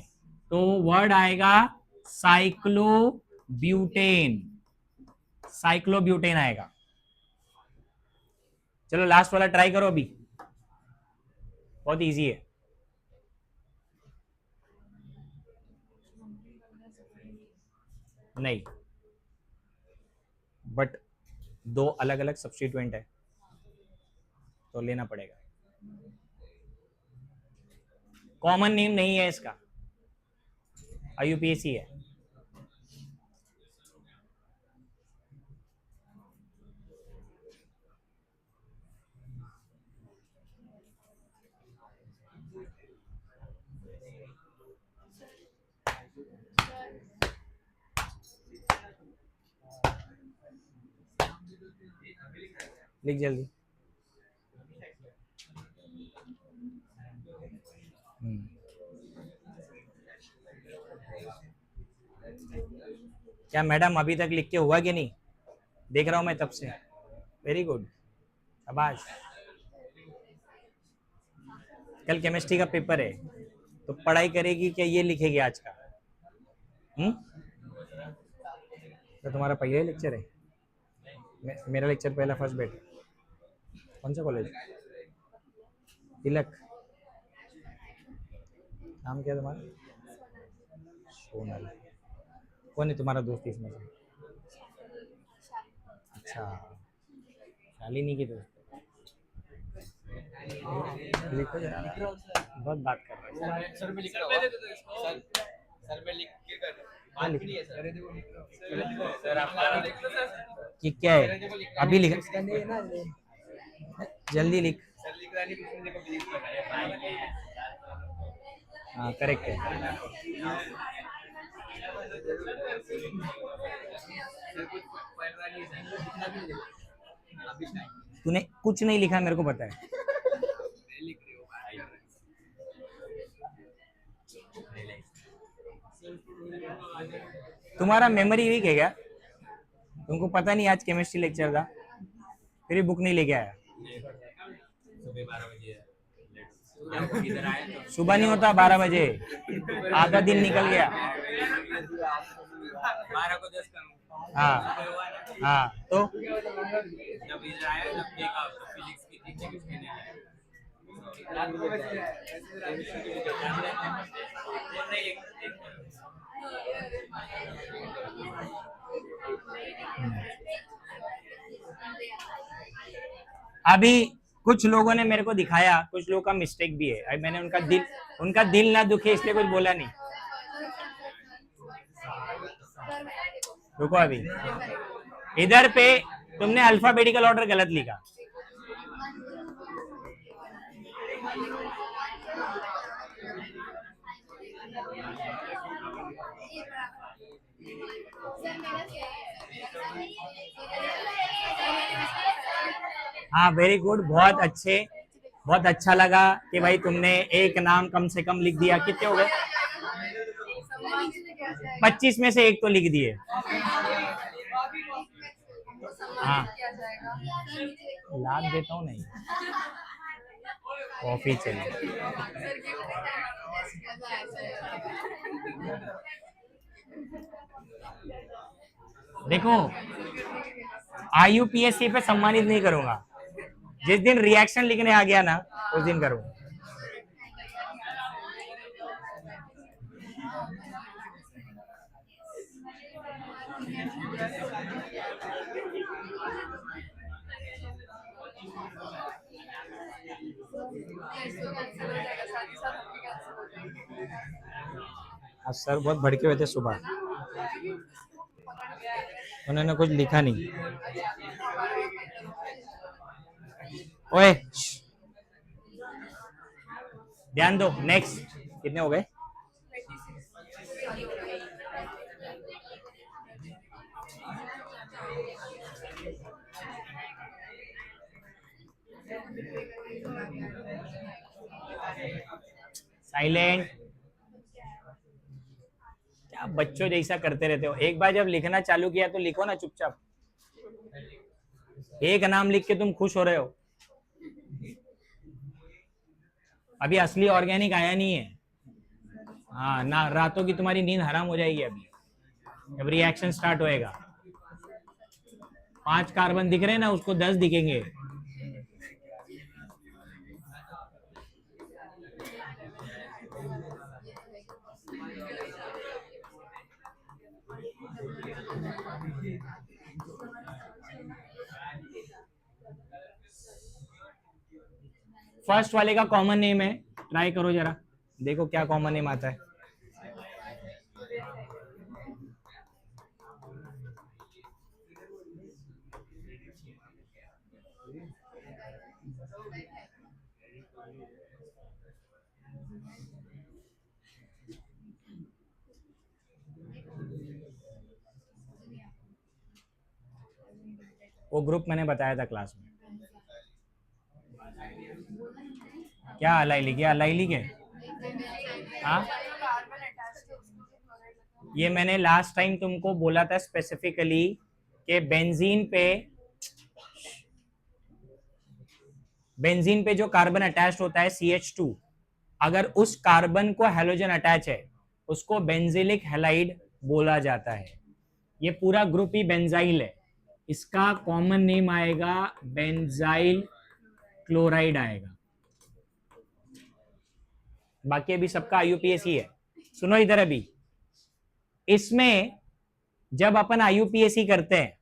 तो वर्ड आएगा साइक्लोब्यूटेन, साइक्लोब्यूटेन आएगा। चलो लास्ट वाला ट्राई करो, अभी बहुत इजी है। नहीं, बट दो अलग अलग सब्स्टिट्यूएंट है, तो लेना पड़ेगा। कॉमन नेम नहीं है इसका, IUPAC है। लिख जल्दी। क्या मैडम अभी तक लिख के हुआ कि नहीं? देख रहा हूं मैं तब से। वेरी गुड, शाबाश। कल केमिस्ट्री का पेपर है, तो पढ़ाई करेगी क्या ये लिखेगी आज का? तो तुम्हारा पहला ही लेक्चर है? मेरा लेक्चर पहला, फर्स्ट बैठ। कौन सा कॉलेज? तिलक। नाम क्या है तुम्हारा? सोनल। कौन है तुम्हारा दोस्त इसमें से? अच्छा, शालिनी की दोस्त। लिखो जरा, बहुत बात कर रहा है। सर में लिख रहा हूँ, सर में लिख के कर, बात भी नहीं है सर। सर आप कि क्या है? अभी लिख, जल्दी लिख। सर लिख रहा नहीं, किसी ने को बिलीव कर रहा है। हाँ करेक्ट है। तूने कुछ नहीं लिखा, मेरे को पता है। तुम्हारा मेमोरी वीक है क्या? तुमको पता नहीं आज केमिस्ट्री लेक्चर था, फिर भी बुक नहीं लेके आया? सुबह 12 बजे सुबह नहीं होता, 12 बजे, आधा दिन निकल गया। 12 को 10 का। हाँ हाँ, तो जब इधर आया तब देखा तो फिजिक्स की थी, केमिस्ट्री नहीं आया। अभी कुछ लोगों ने मेरे को दिखाया, कुछ लोगों का मिस्टेक भी है। अभी मैंने उनका दिल ना दुखे इसलिए कुछ बोला नहीं। रुको, अभी इधर पे तुमने अल्फाबेटिकल ऑर्डर गलत लिखा। हाँ, वेरी गुड, बहुत अच्छे, बहुत अच्छा लगा कि भाई तुमने एक नाम कम से कम लिख दिया। कितने हो गए? 25 में से एक तो लिख दिए। हाँ, लाद देता हूँ। नहीं, कॉफी चाहिए। देखो, IUPAC पे सम्मानित नहीं करूंगा, जिस दिन रिएक्शन लिखने आ गया ना उस दिन करूंगा। आज सर बहुत भड़के हुए थे सुबह, उन्होंने कुछ लिखा नहीं। ओए, ध्यान दो। नेक्स्ट, कितने हो गए? साइलेंट। क्या बच्चों जैसा करते रहते हो? एक बार जब लिखना चालू किया तो लिखो ना चुपचाप। एक नाम लिख के तुम खुश हो रहे हो। अभी असली ऑर्गेनिक आया नहीं है। हाँ ना, रातों की तुम्हारी नींद हराम हो जाएगी अभी जब रिएक्शन स्टार्ट होएगा। 5 कार्बन दिख रहे हैं ना, उसको 10 दिखेंगे। फर्स्ट वाले का कॉमन नेम है, ट्राई करो जरा, देखो क्या कॉमन नेम आता है। वो ग्रुप मैंने बताया था क्लास में। क्या अलाइली? क्या अलाइली के? हाँ, ये मैंने लास्ट टाइम तुमको बोला था स्पेसिफिकली कि बेंजीन पे जो कार्बन अटैच होता है CH2, अगर उस कार्बन को हैलोजन अटैच है उसको बेंजिलिक हैलाइड बोला जाता है। ये पूरा ग्रुप ही बेंजाइल है, इसका कॉमन नेम आएगा बेंजाइल क्लोराइड आएगा। बाकी अभी सबका IUPAC है। सुनो इधर, अभी इसमें जब अपन IUPAC करते हैं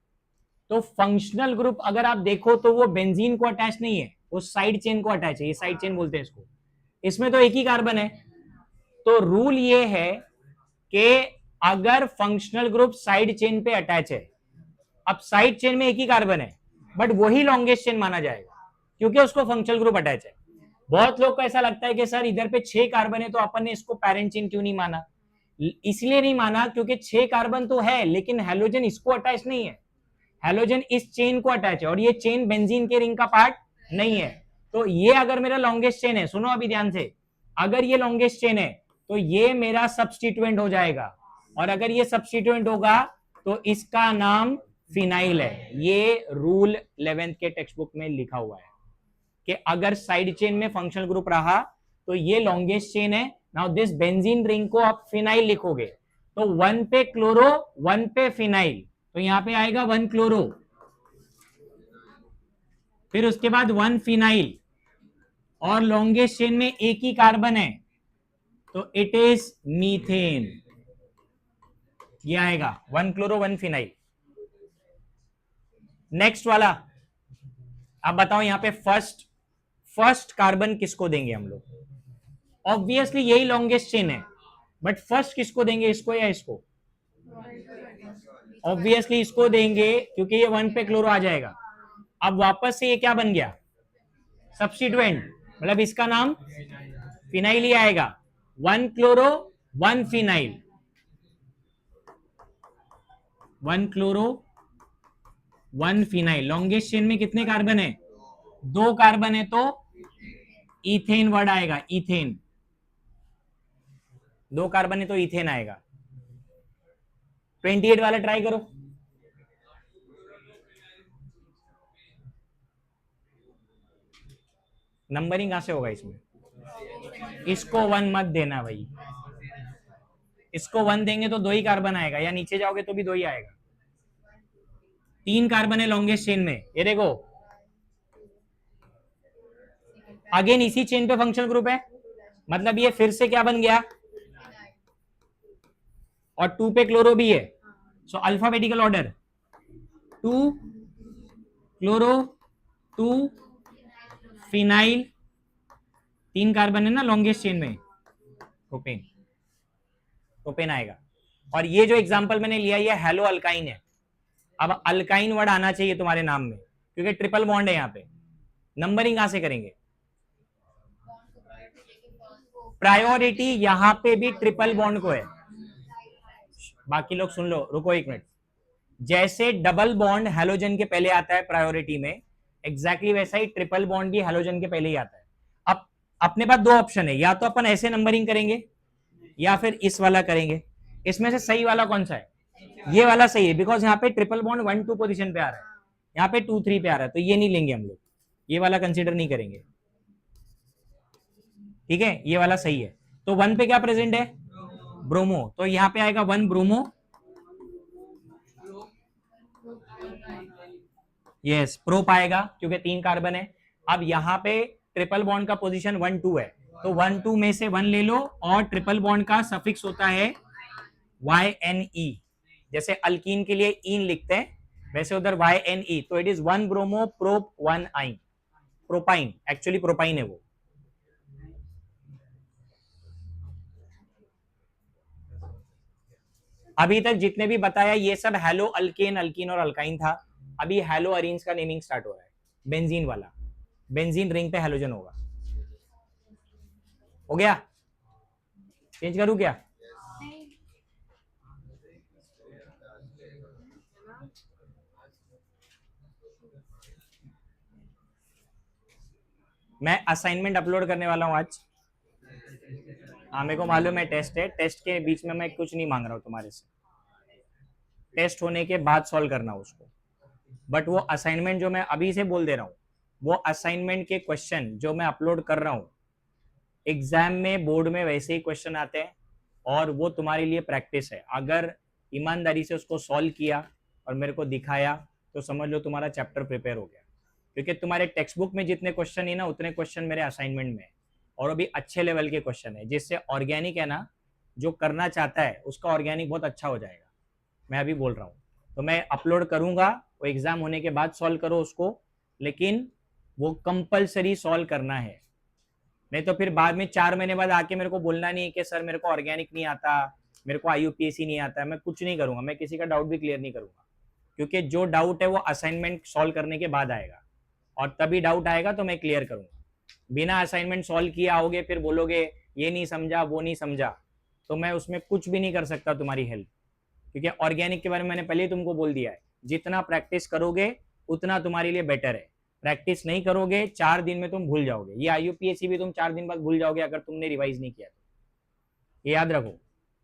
तो फंक्शनल ग्रुप अगर आप देखो तो वो बेंजीन को अटैच नहीं है, वो साइड चेन को अटैच है। ये साइड चेन बोलते हैं इसको। इसमें तो एक ही कार्बन है। तो रूल ये है कि अगर फंक्शनल ग्रुप साइड चेन पे अटैच है, अब साइड चेन में एक ही कार्बन है बट वही लॉन्गेस्ट चेन माना जाएगा क्योंकि उसको फंक्शनल ग्रुप अटैच है। बहुत लोग को ऐसा लगता है कि सर इधर पे 6 कार्बन है तो अपन ने इसको पेरेंट चेन क्यों नहीं माना? इसलिए नहीं माना क्योंकि 6 कार्बन तो है लेकिन हैलोजन इसको अटैच नहीं है। हैलोजन इस चेन को अटैच है और ये चेन बेंजीन के रिंग का पार्ट नहीं है। तो ये अगर मेरा लॉन्गेस्ट चेन है, सुनो अभी ध्यान से, अगर ये लॉन्गेस्ट चेन है तो ये मेरा सब्स्टिट्यूएंट हो जाएगा, और अगर ये सब्स्टिट्यूएंट होगा तो इसका नाम फिनाइल है। ये रूल 11th के टेक्स्ट बुक में लिखा हुआ है कि अगर साइड चेन में फंक्शनल ग्रुप रहा तो ये लॉन्गेस्ट चेन है। नाउ दिस बेंजीन रिंग को आप फिनाइल लिखोगे तो 1 पे क्लोरो 1 पे फिनाइल, तो यहां पे आएगा 1 क्लोरो, फिर उसके बाद 1 फिनाइल, और लॉन्गेस्ट चेन में एक ही कार्बन है तो इट इज मीथेन। ये आएगा 1 क्लोरो 1 फिनाइल। नेक्स्ट वाला अब बताओ यहाँ पे फर्स्ट कार्बन किसको देंगे हम लोग? ऑब्वियसली यही लॉन्गेस्ट चेन है, बट फर्स्ट किसको देंगे, इसको या इसको? ऑब्वियसली इसको देंगे, क्योंकि ये 1 पे क्लोरो आ जाएगा। अब वापस से ये क्या बन गया? सब्स्टिट्यूएंट, मतलब इसका नाम फिनाइल ही आएगा। 1 chloro 1 phenyl, 1 chloro 1 phenyl. Longest chain में कितने कार्बन है? 2 कार्बन है, तो इथेन वर्ड आएगा, इथेन। 2 कार्बन है तो इथेन आएगा। 28 वाला ट्राई करो। नंबरिंग कहां से होगा इसमें? इसको 1 मत देना भाई, इसको 1 देंगे तो 2 ही कार्बन आएगा, या नीचे जाओगे तो भी 2 ही आएगा। 3 कार्बन है लॉन्गेस्ट चेन में, ये देखो। अगेन इसी चेन पे फंक्शनल ग्रुप है, मतलब ये फिर से क्या बन गया? और 2 पे क्लोरो भी है, so alphabetical order 2 chloro 2 phenyl. 3 carbon है ना लॉन्गेस्ट चेन में, प्रोपेन, प्रोपेन आएगा। और ये जो एग्जांपल मैंने लिया ये हेलो अल्काइन है। अब अल्काइन वर्ड आना चाहिए तुम्हारे नाम में, क्योंकि ट्रिपल बॉन्ड है यहाँ पे। नंबरिंग कहां से करेंगे? प्रायोरिटी यहां पे भी ट्रिपल बॉन्ड को है। बाकी लोग सुन लो, रुको 1 मिनट। जैसे डबल बॉन्ड हैलोजन के पहले आता है प्रायोरिटी में, एग्जैक्टली वैसा ही ट्रिपल बॉन्ड भी हैलोजन के पहले ही आता है। अब अपने पास 2 ऑप्शन है, या तो अपन ऐसे नंबरिंग करेंगे या फिर इस वाला करेंगे। इसमें से सही वाला कौन सा है? ये वाला सही है, बिकॉज यहाँ पे ट्रिपल बॉन्ड 1-2 पोजीशन पे आ रहा है, यहाँ पे 2-3 पे आ रहा है, तो ये नहीं लेंगे हम लोग, ये वाला कंसीडर नहीं करेंगे। ठीक है, ये वाला सही है। तो 1 पे क्या प्रेजेंट है? ब्रोमो, तो यहाँ पे आएगा 1 ब्रोमो। यस, प्रोप आएगा क्योंकि 3 कार्बन है। अब यहाँ पे ट्रिपल बॉन्ड का पोजीशन 1-2 है, तो 1-2 में से 1 ले लो, और ट्रिपल बॉन्ड का सफिक्स होता है YNE। जैसे अल्कीन के लिए इन लिखते हैं, वैसे उधर YNE, तो इट इज 1 ब्रोमो प्रोप 1 आइन, प्रोपाइन, एक्चुअली प्रोपाइन है वो। अभी तक जितने भी बताया ये सब हेलो अल्केन, अल्कीन और अल्काइन था। अभी हेलो अरीन्स का नेमिंग स्टार्ट हो रहा है, बेंजीन वाला। बेंजीन रिंग पे हेलोजन होगा। हो गया? चेंज करूं क्या? मैं असाइनमेंट अपलोड करने वाला हूं आज। हाँ, मेरे को मालूम है टेस्ट है, टेस्ट के बीच में मैं कुछ नहीं मांग रहा हूं तुम्हारे से, टेस्ट होने के बाद सॉल्व करना उसको। बट वो असाइनमेंट जो मैं अभी से बोल दे रहा हूँ, वो असाइनमेंट के क्वेश्चन जो मैं अपलोड कर रहा हूँ, एग्जाम में बोर्ड में वैसे ही क्वेश्चन आते हैं, और वो तुम्हारे लिए प्रैक्टिस है। अगर ईमानदारी से उसको सॉल्व किया और मेरे को दिखाया तो समझ लो तुम्हारा चैप्टर प्रिपेयर हो गया, क्योंकि तुम्हारे टेक्स्ट बुक में जितने क्वेश्चन है ना, उतने क्वेश्चन मेरे असाइनमेंट में है, और अभी अच्छे लेवल के क्वेश्चन है, जिससे ऑर्गेनिक है ना, जो करना चाहता है उसका ऑर्गेनिक बहुत अच्छा हो जाएगा। मैं अभी बोल रहा हूँ, तो मैं अपलोड करूंगा, वो एग्जाम होने के बाद सॉल्व करो उसको, लेकिन वो कंपलसरी सॉल्व करना है। नहीं तो फिर बाद में 4 महीने बाद आके मेरे को बोलना नहीं है कि सर मेरे को ऑर्गेनिक नहीं आता, मेरे को IUPAC नहीं आता। मैं कुछ नहीं करूंगा, मैं किसी का डाउट भी क्लियर नहीं करूंगा, क्योंकि जो डाउट है वो असाइनमेंट सॉल्व करने के बाद आएगा, और तभी डाउट आएगा तो मैं क्लियर करूंगा। बिना असाइनमेंट सॉल्व किए आओगे, फिर बोलोगे ये नहीं समझा, वो नहीं समझा, तो मैं उसमें कुछ भी नहीं कर सकता तुम्हारी हेल्प। क्योंकि ऑर्गेनिक के बारे में मैंने पहले ही तुमको बोल दिया है, जितना प्रैक्टिस करोगे उतना तुम्हारे लिए बेटर है। प्रैक्टिस नहीं करोगे 4 दिन में तुम भूल जाओगे, ये IUPAC भी तुम 4 दिन बाद भूल जाओगे अगर तुमने रिवाइज नहीं किया तो। ये याद रखो,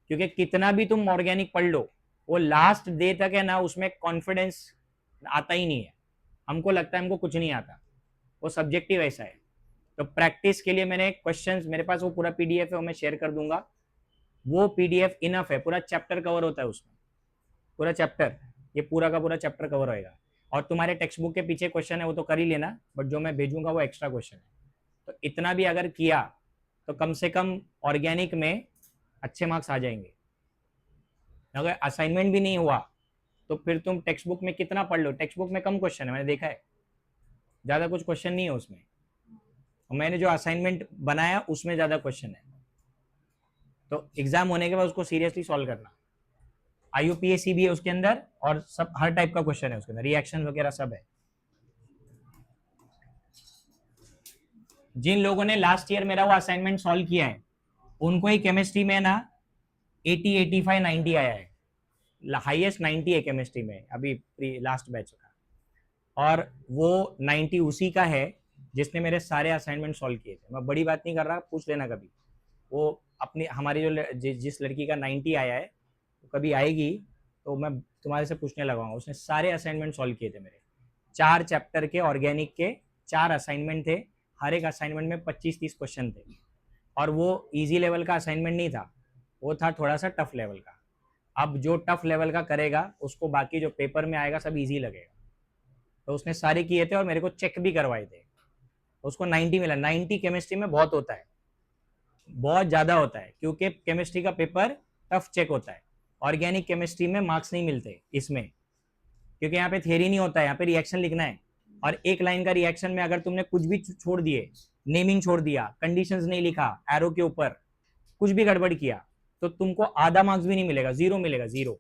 क्योंकि कितना भी तुम ऑर्गेनिक पढ़ लो, वो लास्ट डे तक है ना, उसमें कॉन्फिडेंस आता ही नहीं है। हमको लगता है हमको कुछ नहीं आता, वो सब्जेक्टिव ऐसा है। तो प्रैक्टिस के लिए मैंने क्वेश्चंस, मेरे पास वो पूरा PDF है, वो मैं शेयर कर दूंगा। वो PDF इनफ है, पूरा चैप्टर कवर होता है उसमें, पूरा चैप्टर, ये पूरा का पूरा चैप्टर कवर होएगा। और तुम्हारे टेक्स्ट बुक के पीछे क्वेश्चन है वो तो कर ही लेना, बट जो मैं भेजूंगा वो एक्स्ट्रा क्वेश्चन है। तो इतना भी अगर किया तो कम से कम ऑर्गेनिक में अच्छे मार्क्स आ जाएंगे। अगर असाइनमेंट भी नहीं हुआ तो फिर तुम टेक्स्ट बुक में कितना पढ़ लो, टेक्स्ट बुक में कम क्वेश्चन है, मैंने देखा है ज्यादा कुछ क्वेश्चन नहीं है उसमें, और मैंने जो असाइनमेंट बनाया उसमें ज्यादा क्वेश्चन है, तो एग्जाम होने के बाद उसको सीरियसली सॉल्व करना। IUPAC भी है उसके अंदर, और सब हर टाइप का क्वेश्चन है उसके अंदर, रिएक्शन वगैरह सब है। जिन लोगों ने लास्ट ईयर मेरा वो असाइनमेंट सॉल्व किया है उनको ही केमिस्ट्री में ना 80, 85, 90 आया है, हाईएस्ट 90 है केमिस्ट्री में अभी लास्ट बैच का, और वो 90 उसी का है जिसने मेरे सारे असाइनमेंट सॉल्व किए थे। मैं बड़ी बात नहीं कर रहा, पूछ लेना कभी, वो अपनी हमारी जिस लड़की का 90 आया है वो कभी आएगी तो मैं तुम्हारे से पूछने लगाऊंगा, उसने सारे असाइनमेंट सॉल्व किए थे मेरे, 4 चैप्टर के ऑर्गेनिक के 4 असाइनमेंट थे, हर एक असाइनमेंट में 25-30 क्वेश्चन थे, और वो इजी लेवल का असाइनमेंट नहीं था, वो था थोड़ा सा टफ लेवल का। अब जो टफ लेवल का करेगा उसको बाकी जो पेपर में आएगा सब इजी लगेगा, तो उसने सारे किए थे और मेरे को चेक भी करवाए थे, उसको 90 मिला। 90 केमिस्ट्री में बहुत होता है, बहुत ज़्यादा होता है, क्योंकि केमिस्ट्री का पेपर टफ चेक होता है। ऑर्गेनिक केमिस्ट्री में मार्क्स नहीं मिलते इसमें, क्योंकि यहाँ पे थ्योरी नहीं होता है, यहाँ पे रिएक्शन लिखना है, और एक लाइन का रिएक्शन में अगर तुमने कुछ भी छोड़ दिए, नेमिंग छोड़ दिया, कंडीशंस नहीं लिखा एरो के ऊपर, कुछ भी गड़बड़ किया, तो तुमको आधा मार्क्स भी नहीं मिलेगा, 0 मिलेगा, 0।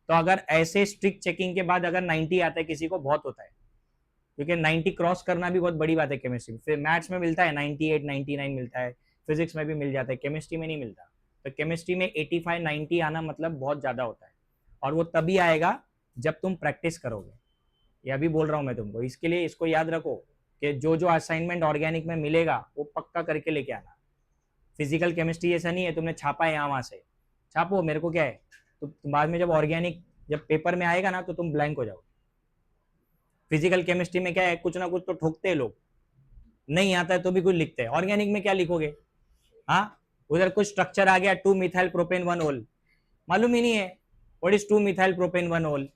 तो अगर ऐसे स्ट्रिक्ट चेकिंग के बाद अगर 90 आता है किसी को, बहुत होता है, क्योंकि 90 क्रॉस करना भी बहुत बड़ी बात है केमिस्ट्री में। फिर मैथ्स में मिलता है 98, 99 मिलता है, फिजिक्स में भी मिल जाता है, केमिस्ट्री में नहीं मिलता। तो केमिस्ट्री में 85, 90 आना मतलब बहुत ज़्यादा होता है, और वो तभी आएगा जब तुम प्रैक्टिस करोगे। ये अभी बोल रहा हूँ मैं तुमको, इसके लिए इसको याद रखो कि जो जो असाइनमेंट ऑर्गेनिक में मिलेगा वो पक्का करके लेके आना। फिजिकल केमिस्ट्री ऐसा नहीं है तुमने छापा है यहाँ वहाँ से, छापो, मेरे को क्या है, तो बाद में जब ऑर्गेनिक जब पेपर में आएगा ना तो तुम ब्लैंक हो जाओ। फिजिकल केमिस्ट्री में क्या है, कुछ ना कुछ तो ठोकते हैं लोग, नहीं आता है तो भी कुछ लिखते हैं। ऑर्गेनिक में क्या लिखोगे, हाँ, उधर कुछ स्ट्रक्चर आ गया 2 मिथाइल प्रोपेन 1 ओल, मालूम ही नहीं है व्हाट इज 2 मिथाइल प्रोपेन 1 ओल,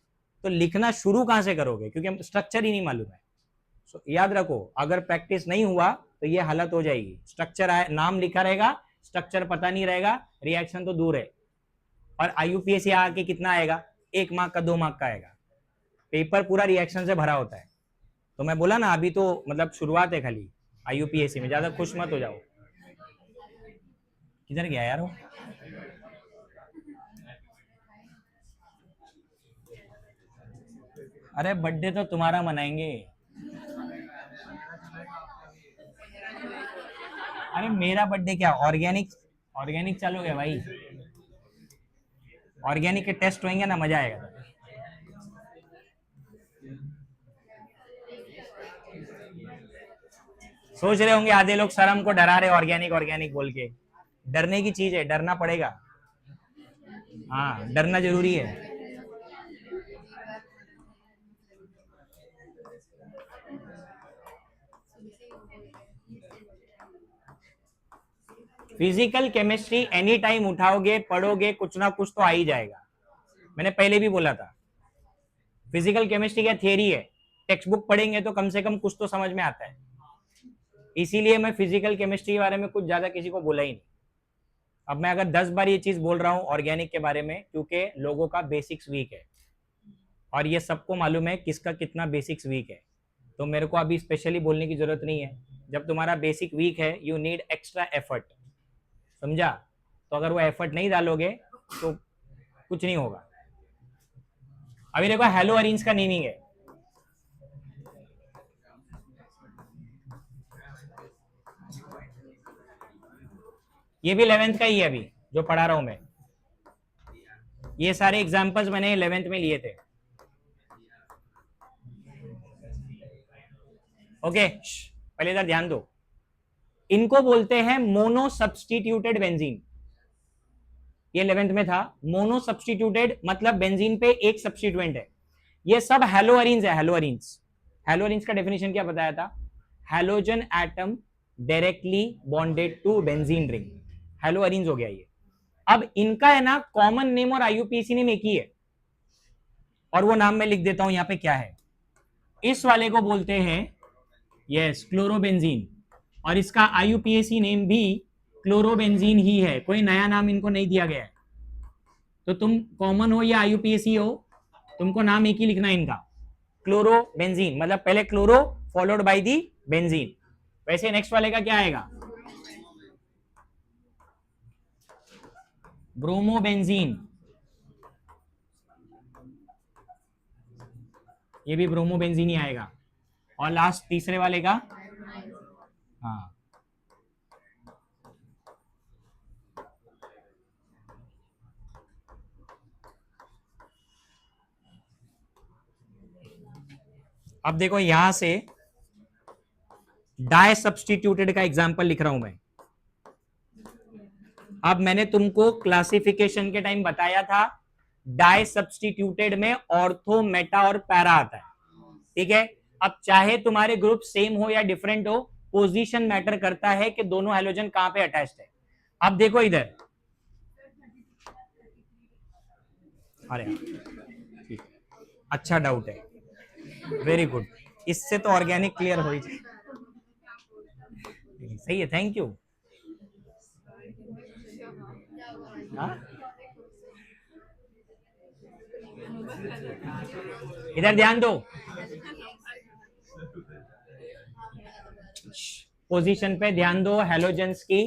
तो लिखना शुरू कहां से करोगे, क्योंकि स्ट्रक्चर ही नहीं मालूम है। So, याद रखो, अगर प्रैक्टिस नहीं हुआ तो ये हालत हो जाएगी। स्ट्रक्चर नाम लिखा रहेगा, स्ट्रक्चर पता नहीं रहेगा, रिएक्शन तो दूर है। और IUPAC आके कितना आएगा, 1 मार्क का 2 मार्क का आएगा, पेपर पूरा रिएक्शन से भरा होता है। तो मैं बोला ना अभी तो मतलब शुरुआत है खाली IUPAC में, ज्यादा खुश मत हो जाओ। किधर गया यार वो, अरे बर्थडे तो तुम्हारा मनाएंगे, अरे मेरा बर्थडे क्या, ऑर्गेनिक चालू है भाई, ऑर्गेनिक के टेस्ट होंगे ना, मजा आएगा। सोच रहे होंगे आधे लोग सर हमको डरा रहे ऑर्गेनिक बोल के, डरने की चीज है, डरना पड़ेगा, हाँ डरना जरूरी है। फिजिकल केमिस्ट्री एनी टाइम उठाओगे, पढ़ोगे, कुछ ना कुछ तो आ ही जाएगा। मैंने पहले भी बोला था, फिजिकल केमिस्ट्री क्या थियरी है, टेक्स्ट बुक पढ़ेंगे तो कम से कम कुछ तो समझ में आता है, इसीलिए मैं फिजिकल केमिस्ट्री के बारे में कुछ ज्यादा किसी को बोला ही नहीं। अब मैं अगर 10 बार ये चीज बोल रहा हूँ ऑर्गेनिक के बारे में, क्योंकि लोगों का बेसिक्स वीक है, और ये सबको मालूम है किसका कितना बेसिक्स वीक है, तो मेरे को अभी स्पेशली बोलने की जरूरत नहीं है। जब तुम्हारा बेसिक वीक है, यू नीड एक्स्ट्रा एफर्ट, समझा? तो अगर वो एफर्ट नहीं डालोगे तो कुछ नहीं होगा। अभी देखो हेलो अरेंज का नीमिंग है, ये भी 11th का ही है अभी जो पढ़ा रहा हूं मैं, ये सारे एग्जांपल्स मैंने 11th में लिए थे। ओके, पहले इधर ध्यान दो, इनको बोलते हैं मोनो सब्सटीट्यूटेड बेंजीन, ये 11th में था। मोनो सब्सटीट्यूटेड मतलब बेंजीन पे एक सब्सटीट्यूएंट है, ये सब हैलोअरीन्स है। हैलोअरीन्स का डेफिनेशन क्या बताया था, halogen atom directly bonded to benzene ring, haloarenes हो गया ये। अब इनका है ना कॉमन नेम और IUPAC नेम एक ही है, और वो नाम मैं लिख देता हूं यहां पे क्या है। इस वाले को बोलते हैं यस क्लोरोबेंजीन, और इसका IUPAC नेम भी क्लोरोबेंजीन ही है, कोई नया नाम इनको नहीं दिया गया है। तो तुम कॉमन हो या IUPAC हो, तुमको नाम एक ही लिखना है इनका, क्लोरोबेंजीन, मतलब पहले chloro followed by the benzene. वैसे नेक्स्ट वाले का क्या आएगा, ब्रोमोबेंजीन, ये भी ब्रोमोबेंजीन ही आएगा। और लास्ट तीसरे वाले का, हाँ अब देखो यहां से डाई सब्सटीट्यूटेड का एग्जांपल लिख रहा हूं मैं। अब मैंने तुमको क्लासिफिकेशन के टाइम बताया था डाई सब्सटीट्यूटेड में ऑर्थो, मेटा और पैरा आता है, ठीक है। अब चाहे तुम्हारे ग्रुप सेम हो या डिफरेंट हो, पोजीशन मैटर करता है कि दोनों हैलोजन कहां पे अटैच्ड है। अब देखो इधर, अरे ठीक है, अच्छा डाउट है, वेरी गुड, इससे तो ऑर्गेनिक क्लियर हो ही जाए। सही है, थैंक यू। इधर ध्यान दो, पोजीशन पे ध्यान दो, हैलोजेंस की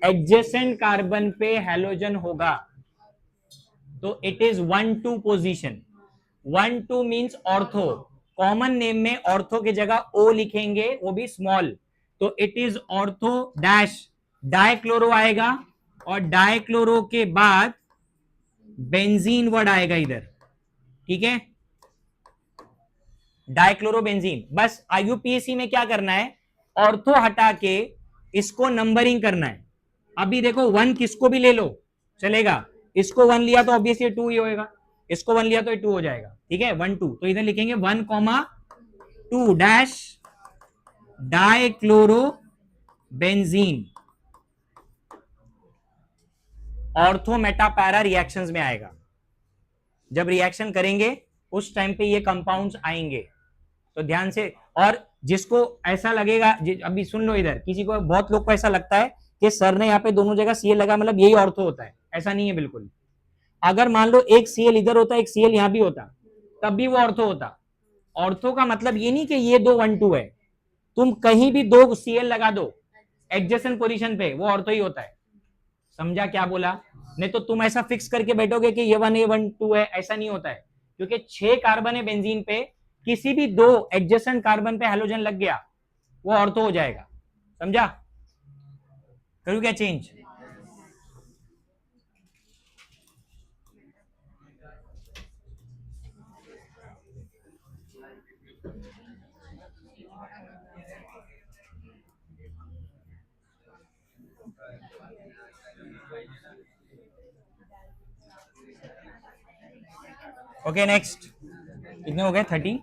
एडजेसेंट कार्बन पे हैलोजन होगा तो it is 1-2 position. 1-2 means ortho, common name में ऑर्थो की जगह ओ लिखेंगे, वो भी स्मॉल, तो it is ortho dash, dichloro आएगा और डाइक्लोरो के बाद बेंजीन वर्ड आएगा इधर, ठीक है, डाइक्लोरोबेंजीन। बस आईयूपीएसी में क्या करना है, ऑर्थो हटा के इसको नंबरिंग करना है। अभी देखो 1 किसको भी ले लो चलेगा, इसको 1 लिया तो ऑब्वियसली 2 ही होएगा, इसको 1 लिया तो 2 हो जाएगा, ठीक है, 1 2, तो इधर लिखेंगे 1,2 dash dichlorobenzene. Ortho Meta para reactions में आएगा, जब रिएक्शन करेंगे उस टाइम पे ये कंपाउंड्स आएंगे, तो ध्यान से। और जिसको ऐसा लगेगा, अभी सुन लो इधर, किसी को, बहुत लोग को ऐसा लगता है कि सर ने यहाँ पे दोनों जगह सीएल लगा मतलब यही ऑर्थो होता है, ऐसा नहीं है बिल्कुल। अगर मान लो एक सीएल इधर होता, एक सीएल यहां भी होता, तब भी वो ऑर्थो होता। ऑर्थो का मतलब ये नहीं कि ये दो 1-2 है, तुम कहीं भी 2 सीएल लगा दो एडजेसेंट पोजीशन पे, वो ऑर्थो ही होता है। समझा क्या बोला? नहीं तो तुम ऐसा फिक्स करके बैठोगे कि ये 1 ये 1-2 है, ऐसा नहीं होता है, क्योंकि 6 कार्बन है बेंजीन पे, किसी भी 2 एडजेसेंट कार्बन पे हैलोजन लग गया वो ऑर्थो हो जाएगा। समझा? करूं क्या चेंज? ओके नेक्स्ट, कितने हो गए? 30,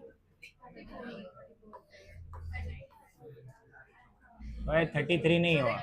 33 नहीं हुआ।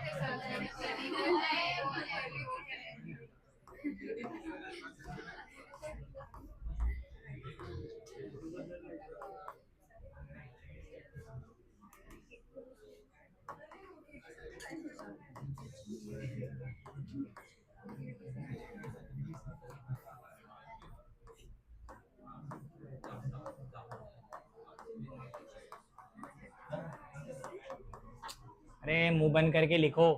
अरे मुंह बंद करके लिखो।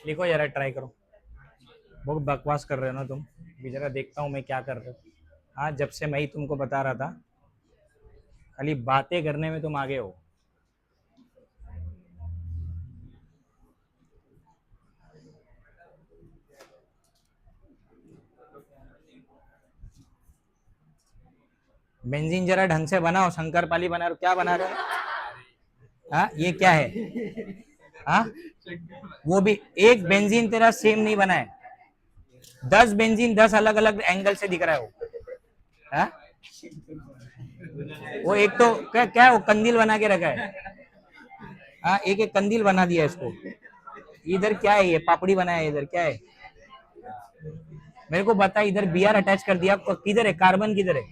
लिखो जरा, ट्राई करो। बहुत बकवास कर रहे हो ना तुम, अभी जरा देखता हूँ मैं क्या कर रहे हो। हाँ, जब से मैं ही तुमको बता रहा था, खाली बातें करने में तुम आगे हो। बेंजीन जरा ढंग से बनाओ, शंकरपाली बना रहे, क्या बना रहे हो? हाँ, ये क्या है? हाँ, वो भी एक बेंजीन तेरा सेम नहीं बना है, 10 बेंजीन 10 अलग अलग एंगल से दिख रहा है वो। हाँ? वो एक तो क्या क्या वो कंदील बना के रखा है। हाँ, एक एक कंदील बना दिया इसको। इधर क्या है, ये पापड़ी बनाया है, इधर क्या है मेरे को बता। इधर बी आर अटैच कर दिया, किधर है कार्बन, किधर है?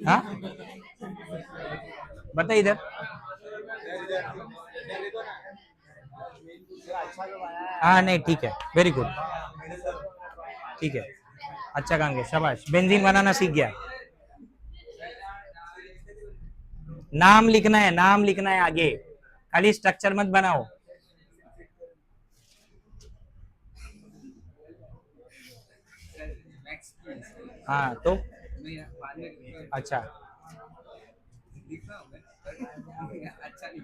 हाँ बता इधर। हाँ नहीं ठीक है, वेरी गुड, ठीक है, अच्छा काम किया, शाबाश, बेंजीन बनाना सीख गया। नाम लिखना है, नाम लिखना है आगे, खाली स्ट्रक्चर मत बनाओ। मैक्स की सर हाँ तो मैं बाद में अच्छा, लिख रहा हूँ मैं अच्छा नहीं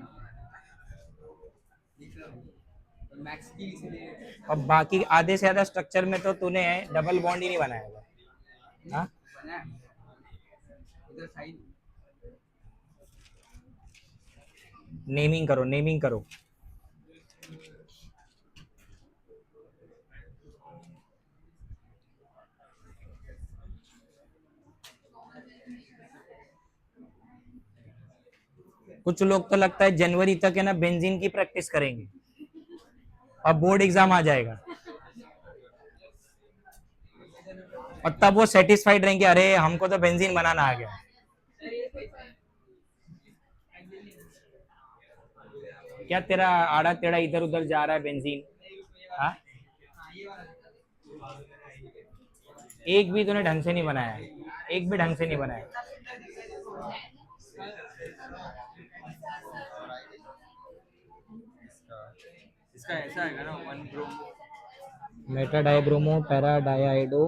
लिख रहा हूँ तो मैक्स की इसलिए अब बाकी आधे से ज्यादा स्ट्रक्चर में तो तूने डबल बॉन्ड ही नहीं बनाया होगा। हाँ बनाया इधर साइड नेमिंग करो, नेमिंग करो। कुछ लोग तो लगता है जनवरी तक है ना बेंजीन की प्रैक्टिस करेंगे, अब बोर्ड एग्जाम आ जाएगा और तब वो सेटिस्फाइड रहेंगे, अरे हमको तो बेंजीन बनाना आ गया। क्या तेरा आड़ा टेढ़ा इधर उधर जा रहा है बेंजीन? हाँ, एक भी तूने ढंग से नहीं बनाया, एक भी ढंग से नहीं बनाया। इसका ऐसा आएगा ना one bromo meta dibromo para diiodo,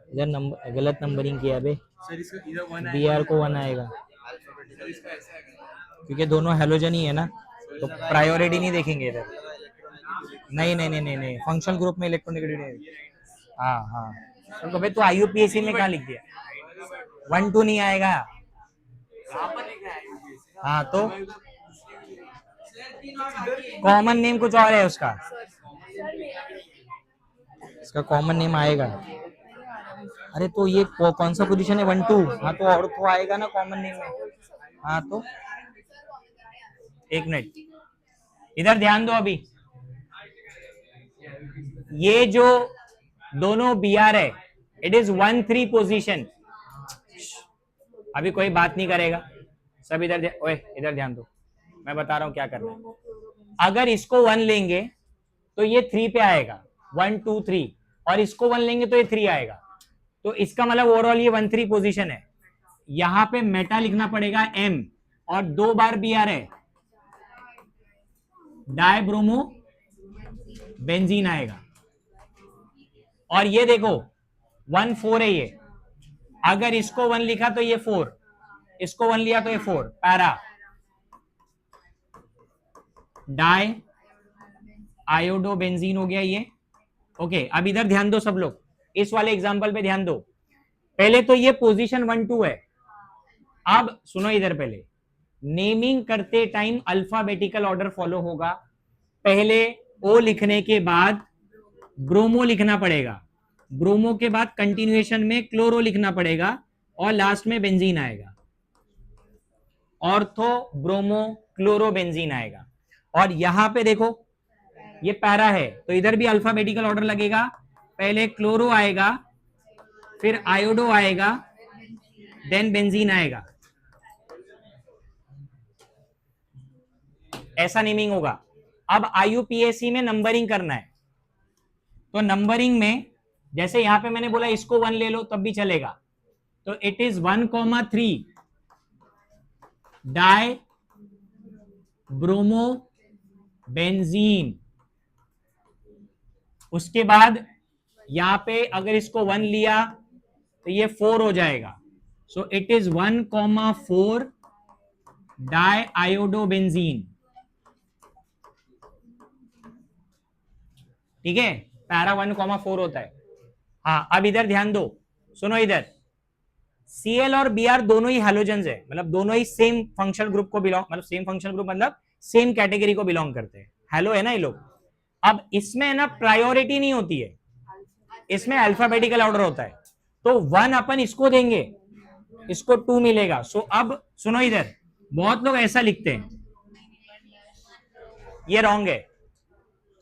इधर नंबर गलत नंबरिंग किया बे, सर इसका इधर वन बी आर को 1 आएगा सर इसका ऐसा आएगा क्योंकि दोनों हेलोजन ही है ना, तो प्रायोरिटी नहीं देखेंगे इधर। नहीं नहीं नहीं नहीं नहीं, फंक्शनल ग्रुप में इलेक्ट्रॉनिक, हाँ हाँ, तो भाई तू आईयूपीएसी में कहाँ लिख दिया? 1 2 नहीं आएगा। हाँ तो कॉमन नेम कुछ और है उसका, इसका कॉमन नेम आएगा। अरे तो ये कौन सा पोजीशन है 1 2? हाँ तो और तो आएगा ना कॉमन नेम में। हाँ तो एक मिनट इधर ध्यान दो अभी, ये जो दोनों बी आर है इट इज 1 3 पोजीशन। अभी कोई बात नहीं करेगा, सब इधर ओए इधर ध्यान दो, मैं बता रहा हूं क्या करना है। अगर इसको 1 लेंगे तो ये 3 पे आएगा, 1 2 3, और इसको 1 लेंगे तो ये 3 आएगा, तो इसका मतलब ओवरऑल ये 1 3 पोजीशन है। यहां पे मेटा लिखना पड़ेगा M, और 2 बार बी आर है, डाइब्रोमो बेंजीन आएगा। और ये देखो 1 4 है ये, अगर इसको 1 लिखा तो ये 4, इसको 1 लिया तो ये 4, पैरा डाई आयोडो बेंजीन हो गया ये। ओके, अब इधर ध्यान दो सब लोग, इस वाले एग्जांपल पे ध्यान दो। पहले तो ये पोजीशन 1 2 है, अब सुनो इधर, पहले नेमिंग करते टाइम अल्फाबेटिकल ऑर्डर फॉलो होगा। पहले ओ लिखने के बाद ब्रोमो लिखना पड़ेगा, ब्रोमो के बाद कंटिन्यूएशन में क्लोरो लिखना पड़ेगा, और लास्ट में बेंजीन आएगा, ऑर्थो ब्रोमो क्लोरो बेंजीन आएगा। और यहां पे देखो ये पैरा है, तो इधर भी अल्फाबेटिकल ऑर्डर लगेगा, पहले क्लोरो आएगा, फिर आयोडो आएगा, देन बेंजीन आएगा, ऐसा नेमिंग होगा। अब आईयूपीएसी में नंबरिंग करना है, तो नंबरिंग में जैसे यहां पे मैंने बोला इसको 1 ले लो तब भी चलेगा, तो it is 1 3 die bromo benzene. उसके बाद यहां पे अगर इसको 1 लिया तो ये 4 हो जाएगा, so it is 1 4 di iodo benzene. ठीक है, पैरा 1 4 होता है। हाँ अब इधर ध्यान दो, सुनो इधर, Cl और Br दोनों ही हैलोजेंस है, मतलब दोनों ही सेम फंक्शनल ग्रुप को बिलोंग, मतलब सेम फंक्शनल ग्रुप मतलब सेम कैटेगरी को बिलोंग करते हैं, हैलो है ना ये लोग। अब इसमें ना प्रायोरिटी नहीं होती है, इसमें अल्फाबेटिकल ऑर्डर होता है। तो 1 अपन इसको देंगे, इसको 2 मिलेगा। सो अब सुनो इधर, बहुत लोग ऐसा लिखते हैं, ये रॉन्ग है,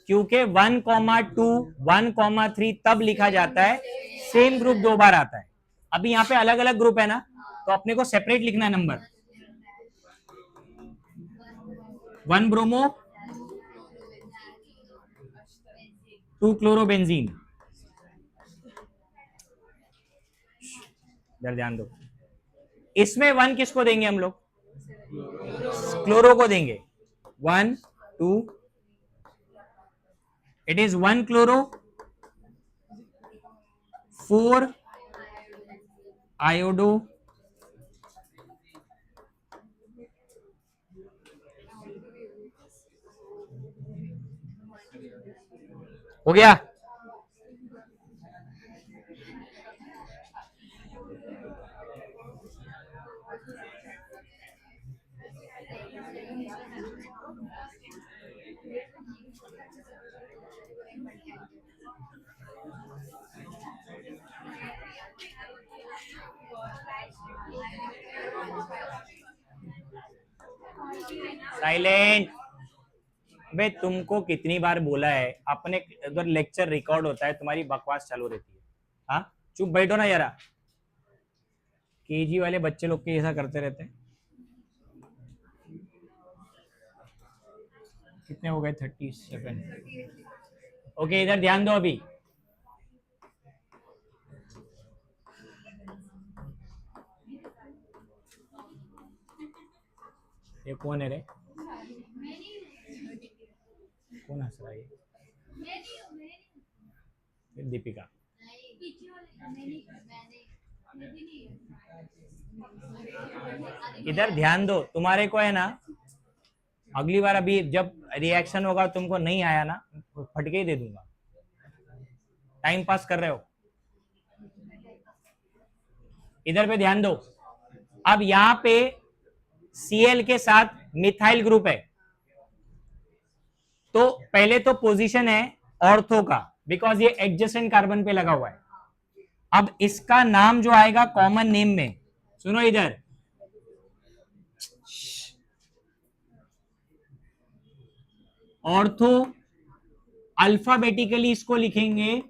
क्योंकि 1,2 1,3 तब लिखा जाता है सेम ग्रुप 2 बार आता है। अभी यहाँ पे अलग अलग ग्रुप है ना, तो अपने को सेपरेट लिखना है नंबर। 1 bromo 2 chlorobenzene. इधर ध्यान दो, इसमें 1 किसको देंगे हम लोग? क्लोरो को देंगे। 1 2, इट इज 1 क्लोरो 4 आयोडो हो गया। साइलेंट। बे तुमको कितनी बार बोला है, अपने अगर लेक्चर रिकॉर्ड होता है तुम्हारी बकवास चालू रहती है। हाँ चुप बैठो ना यारा, केजी वाले बच्चे लोग के ऐसा करते रहते हैं। कितने हो गए? 37। ओके इधर ध्यान दो अभी। ये कौन है रे? कौन हंस रहा है? ये दीपिका। इधर ध्यान दो, तुम्हारे को है ना, अगली बार अभी जब रिएक्शन होगा तुमको नहीं आया ना, फटके ही दे दूंगा। टाइम पास कर रहे हो। इधर पे ध्यान दो, अब यहां पे Cl के साथ मिथाइल ग्रुप है, तो पहले तो पोजीशन है ऑर्थो का, बिकॉज ये एडजेसेंट कार्बन पे लगा हुआ है। अब इसका नाम जो आएगा कॉमन नेम में, सुनो इधर, ऑर्थो अल्फाबेटिकली इसको लिखेंगे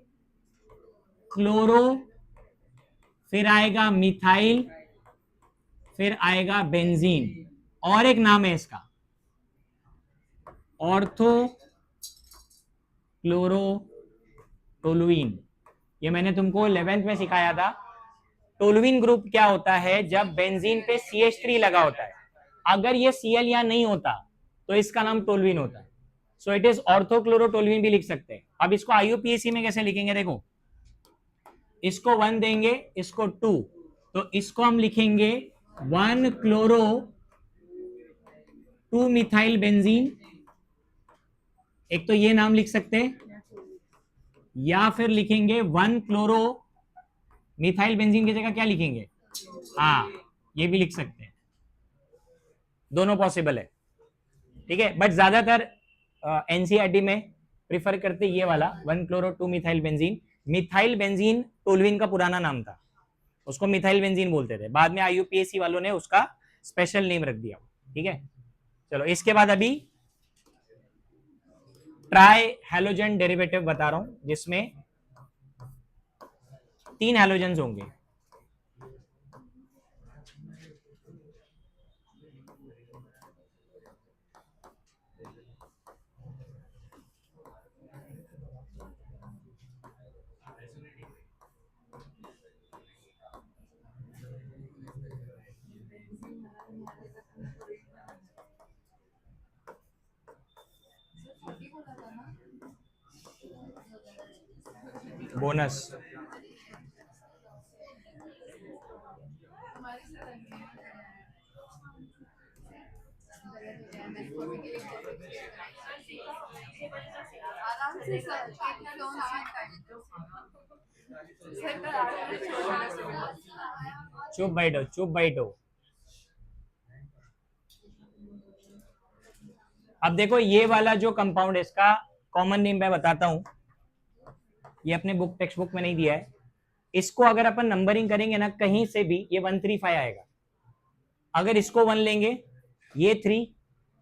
क्लोरो, फिर आएगा मिथाइल, फिर आएगा बेंजीन, और एक नाम है इसका ऑर्थो क्लोरो टोलुइन। ये मैंने तुमको 11th में सिखाया था। टोलुइन ग्रुप क्या होता है? जब बेंजीन पे CH3 लगा होता है, अगर ये Cl यहां नहीं होता तो इसका नाम टोलुइन होता है। सो इट इज ऑर्थोक्लोरोटोलुइन भी लिख सकते हैं। अब इसको IUPAC में कैसे लिखेंगे? देखो, इसको 1 देंगे, इसको 2, तो इसको हम लिखेंगे 1 क्लोरो 2 मिथाइल बेंजीन। एक तो ये नाम लिख सकते हैं, या फिर लिखेंगे 1 क्लोरो मिथाइल बेंजीन की जगह क्या लिखेंगे? हाँ ये भी लिख सकते हैं, दोनों पॉसिबल है। ठीक है, बट ज्यादातर एनसीईआरटी में प्रिफर करते ये वाला 1 chloro 2 methyl benzene. Methyl benzene toluene का पुराना नाम था, उसको मिथाइल बेंजीन बोलते थे, बाद में IUPAC वालों ने उसका स्पेशल नेम रख दिया। ठीक है, चलो इसके बाद अभी ट्राई हैलोजन डेरिवेटिव बता रहा हूं, जिसमें 3 हैलोजेंस होंगे। बोनस आराम से सर, इतना लॉन्ग चुप बैठो, चुप बैठो। अब देखो ये वाला जो कंपाउंड है, इसका कॉमन नेम मैं बताता हूं, ये अपने बुक टेक्स्ट बुक में नहीं दिया है। इसको अगर अपन नंबरिंग करेंगे ना कहीं से भी ये 135 आएगा। अगर इसको 1 लेंगे ये 3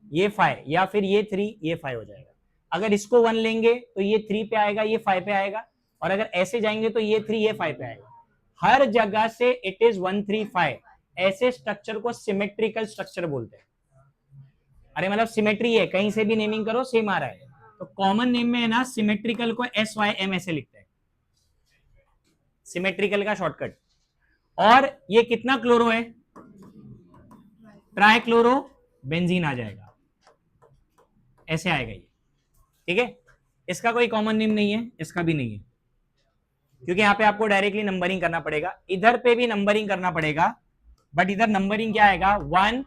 ये 5, या फिर ये 3 ये 5 हो जाएगा। अगर इसको 1 लेंगे तो ये 3 पे आएगा, ये 5 पे आएगा, और अगर ऐसे जाएंगे तो ये 3 ये 5 पे आएगा। हर जगह से इट इज 135। ऐसे स्ट्रक्चर को सिमेट्रिकल स्ट्रक्चर बोलते हैं। अरे मतलब सिमेट्री है, कहीं से भी नेमिंग करो सेम आ रहा है। तो कॉमन नेम में है ना सिमेट्रिकल को SYM ऐसे लिखते हैं, सिमेट्रिकल का शॉर्टकट। और ये कितना क्लोरो है, ट्राइक्लोरो बेंजीन आ जाएगा, ऐसे आएगा ये। ठीक है, इसका कोई कॉमन नेम नहीं है, इसका भी नहीं है, क्योंकि यहां पे आपको डायरेक्टली नंबरिंग करना पड़ेगा। इधर पे भी नंबरिंग करना पड़ेगा, बट इधर नंबरिंग क्या आएगा 1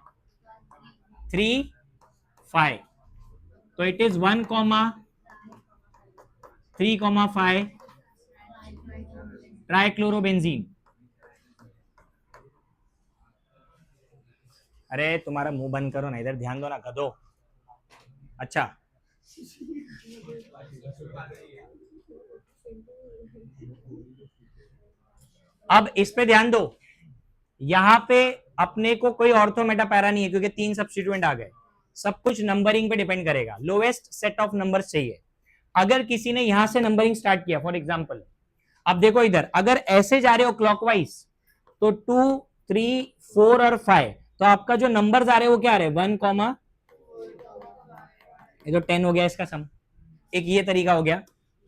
3 5। तो इट इज 1, 3, 5 ट्राइक्लोरोबेंजीन। अरे तुम्हारा मुंह बंद करो ना, इधर ध्यान दो ना गधो। अच्छा, अब इस पे ध्यान दो। यहां पे अपने को कोई ऑर्थो मेटा पैरा नहीं है, क्योंकि 3 सब्स्टिट्यूएंट आ गए। सब कुछ नंबरिंग पे डिपेंड करेगा, लोएस्ट सेट ऑफ नंबर्स चाहिए। अगर किसी ने यहां से नंबरिंग स्टार्ट किया, फॉर एग्जांपल, अब देखो इधर अगर ऐसे जा रहे हो क्लॉकवाइज, तो 2 3 4 और 5, तो आपका जो नंबर्स आ रहे हैं वो क्या आ रहे हैं 1, ये तो 10 हो गया इसका सम। एक ये तरीका हो गया,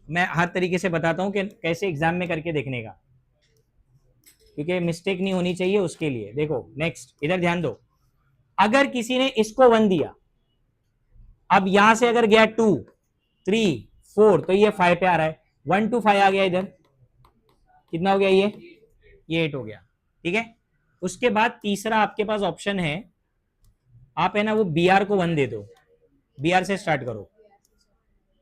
मैं हर तरीके से बताता हूं कि कैसे एग्जाम में करके देखने का, क्योंकि मिस्टेक नहीं होनी चाहिए उसके लिए। देखो नेक्स्ट, इधर ध्यान दो। अगर किसी ने इसको 1 दिया, अब यहां से अगर गया 2 3 4, तो ये 5 पे आ रहा है, 1 2 5 आ गया। इधर कितना हो गया, ये 8 हो गया। ठीक है, उसके बाद तीसरा आपके पास ऑप्शन है, आप है ना वो BR को 1 दे दो, BR से स्टार्ट करो।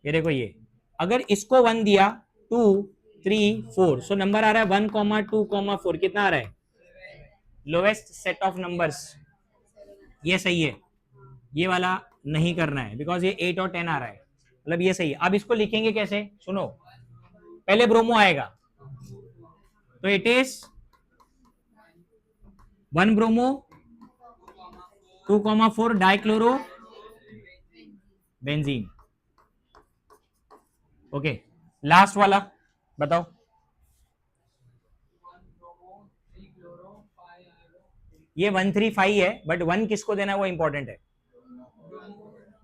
ये देखो, ये अगर इसको 1 दिया 2 3 4, सो नंबर आ रहा है 1, 2, 4, कितना आ रहा है लोएस्ट सेट ऑफ नंबर्स। ये सही है, ये वाला नहीं करना है, बिकॉज ये 8 और 10 आ रहा है, मतलब ये सही है। अब इसको लिखेंगे कैसे, सुनो, पहले ब्रोमो आएगा, तो it is 1 bromo 2, 4 dichloro benzene. Okay, last वाला बताओ। ये 135 है, बट 1 किसको देना है वो इंपॉर्टेंट है,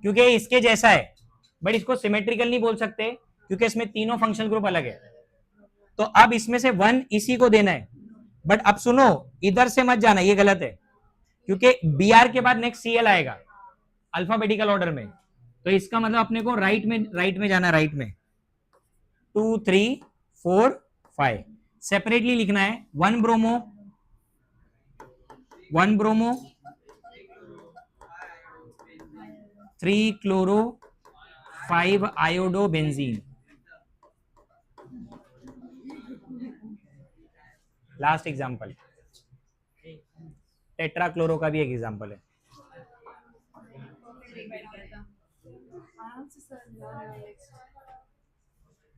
क्योंकि इसके जैसा है, बट इसको सिमेट्रिकल नहीं बोल सकते, क्योंकि इसमें तीनों फंक्शनल ग्रुप अलग है। तो अब इसमें से 1 इसी को देना है। बट अब सुनो, इधर से मत जाना, ये गलत है, क्योंकि BR के बाद नेक्स्ट CL आएगा अल्फाबेटिकल ऑर्डर में। तो इसका मतलब अपने को राइट में जाना, राइट में 2 3 4 5 सेपरेटली लिखना है। 1 bromo 3 chloro 5 iodo benzene. Last example, टेट्राक्लोरो का भी एक एग्जांपल है।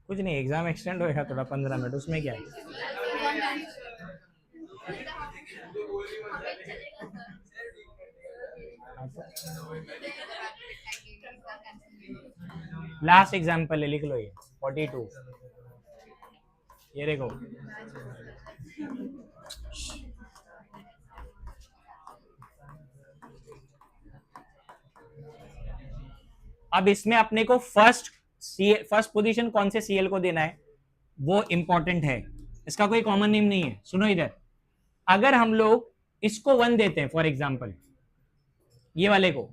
कुछ नहीं, एग्जाम एक्सटेंड होएगा थोड़ा 15 मिनट, उसमें क्या है। लास्ट एग्जांपल है, लिख लो ये 42। ये देखो, अब इसमें अपने को फर्स्ट पोजीशन कौन से CL को देना है वो इंपॉर्टेंट है, इसका कोई कॉमन नेम नहीं है। सुनो इधर, अगर हम लोग इसको 1 देते हैं फॉर एग्जांपल, ये वाले को,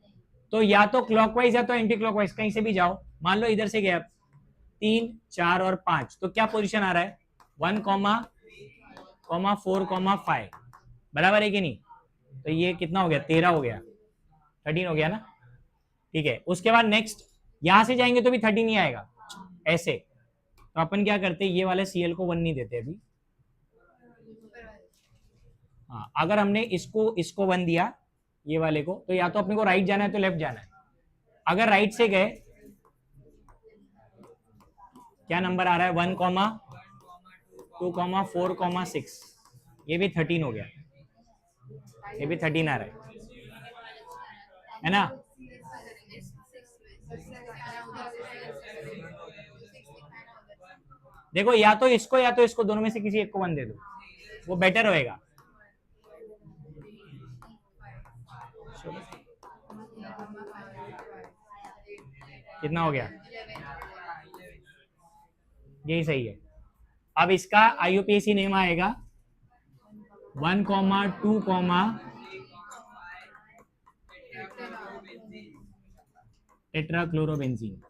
तो या तो क्लॉकवाइज या तो एंटी क्लॉकवाइज, कहीं से भी जाओ। मान लो इधर से गया 3 4 और 5, तो क्या पोजीशन आ रहा है 1, 4, 5, बराबर है कि नहीं। तो ये कितना हो गया 13 हो गया, 13 हो गया ना। ठीक है, उसके बाद नेक्स्ट यहां से जाएंगे तो भी 13 नहीं आएगा ऐसे। तो अपन क्या करते हैं, ये वाले CL को 1 नहीं देते अभी। हाँ, अगर हमने इसको 1 दिया ये वाले को, तो या तो अपने को राइट जाना है तो लेफ्ट जाना है। अगर राइट से गए, क्या नंबर आ रहा है 1, 2,4,6 ये भी 13 हो गया, ये भी 13 आ रहा है ना। देखो या तो इसको दोनों में से किसी एक को 1 दे दो, वो बेटर होएगा। कितना हो गया, यही सही है। अब इसका IUPAC नेम आएगा 1,2, टेट्राक्लोरोबेंजीन।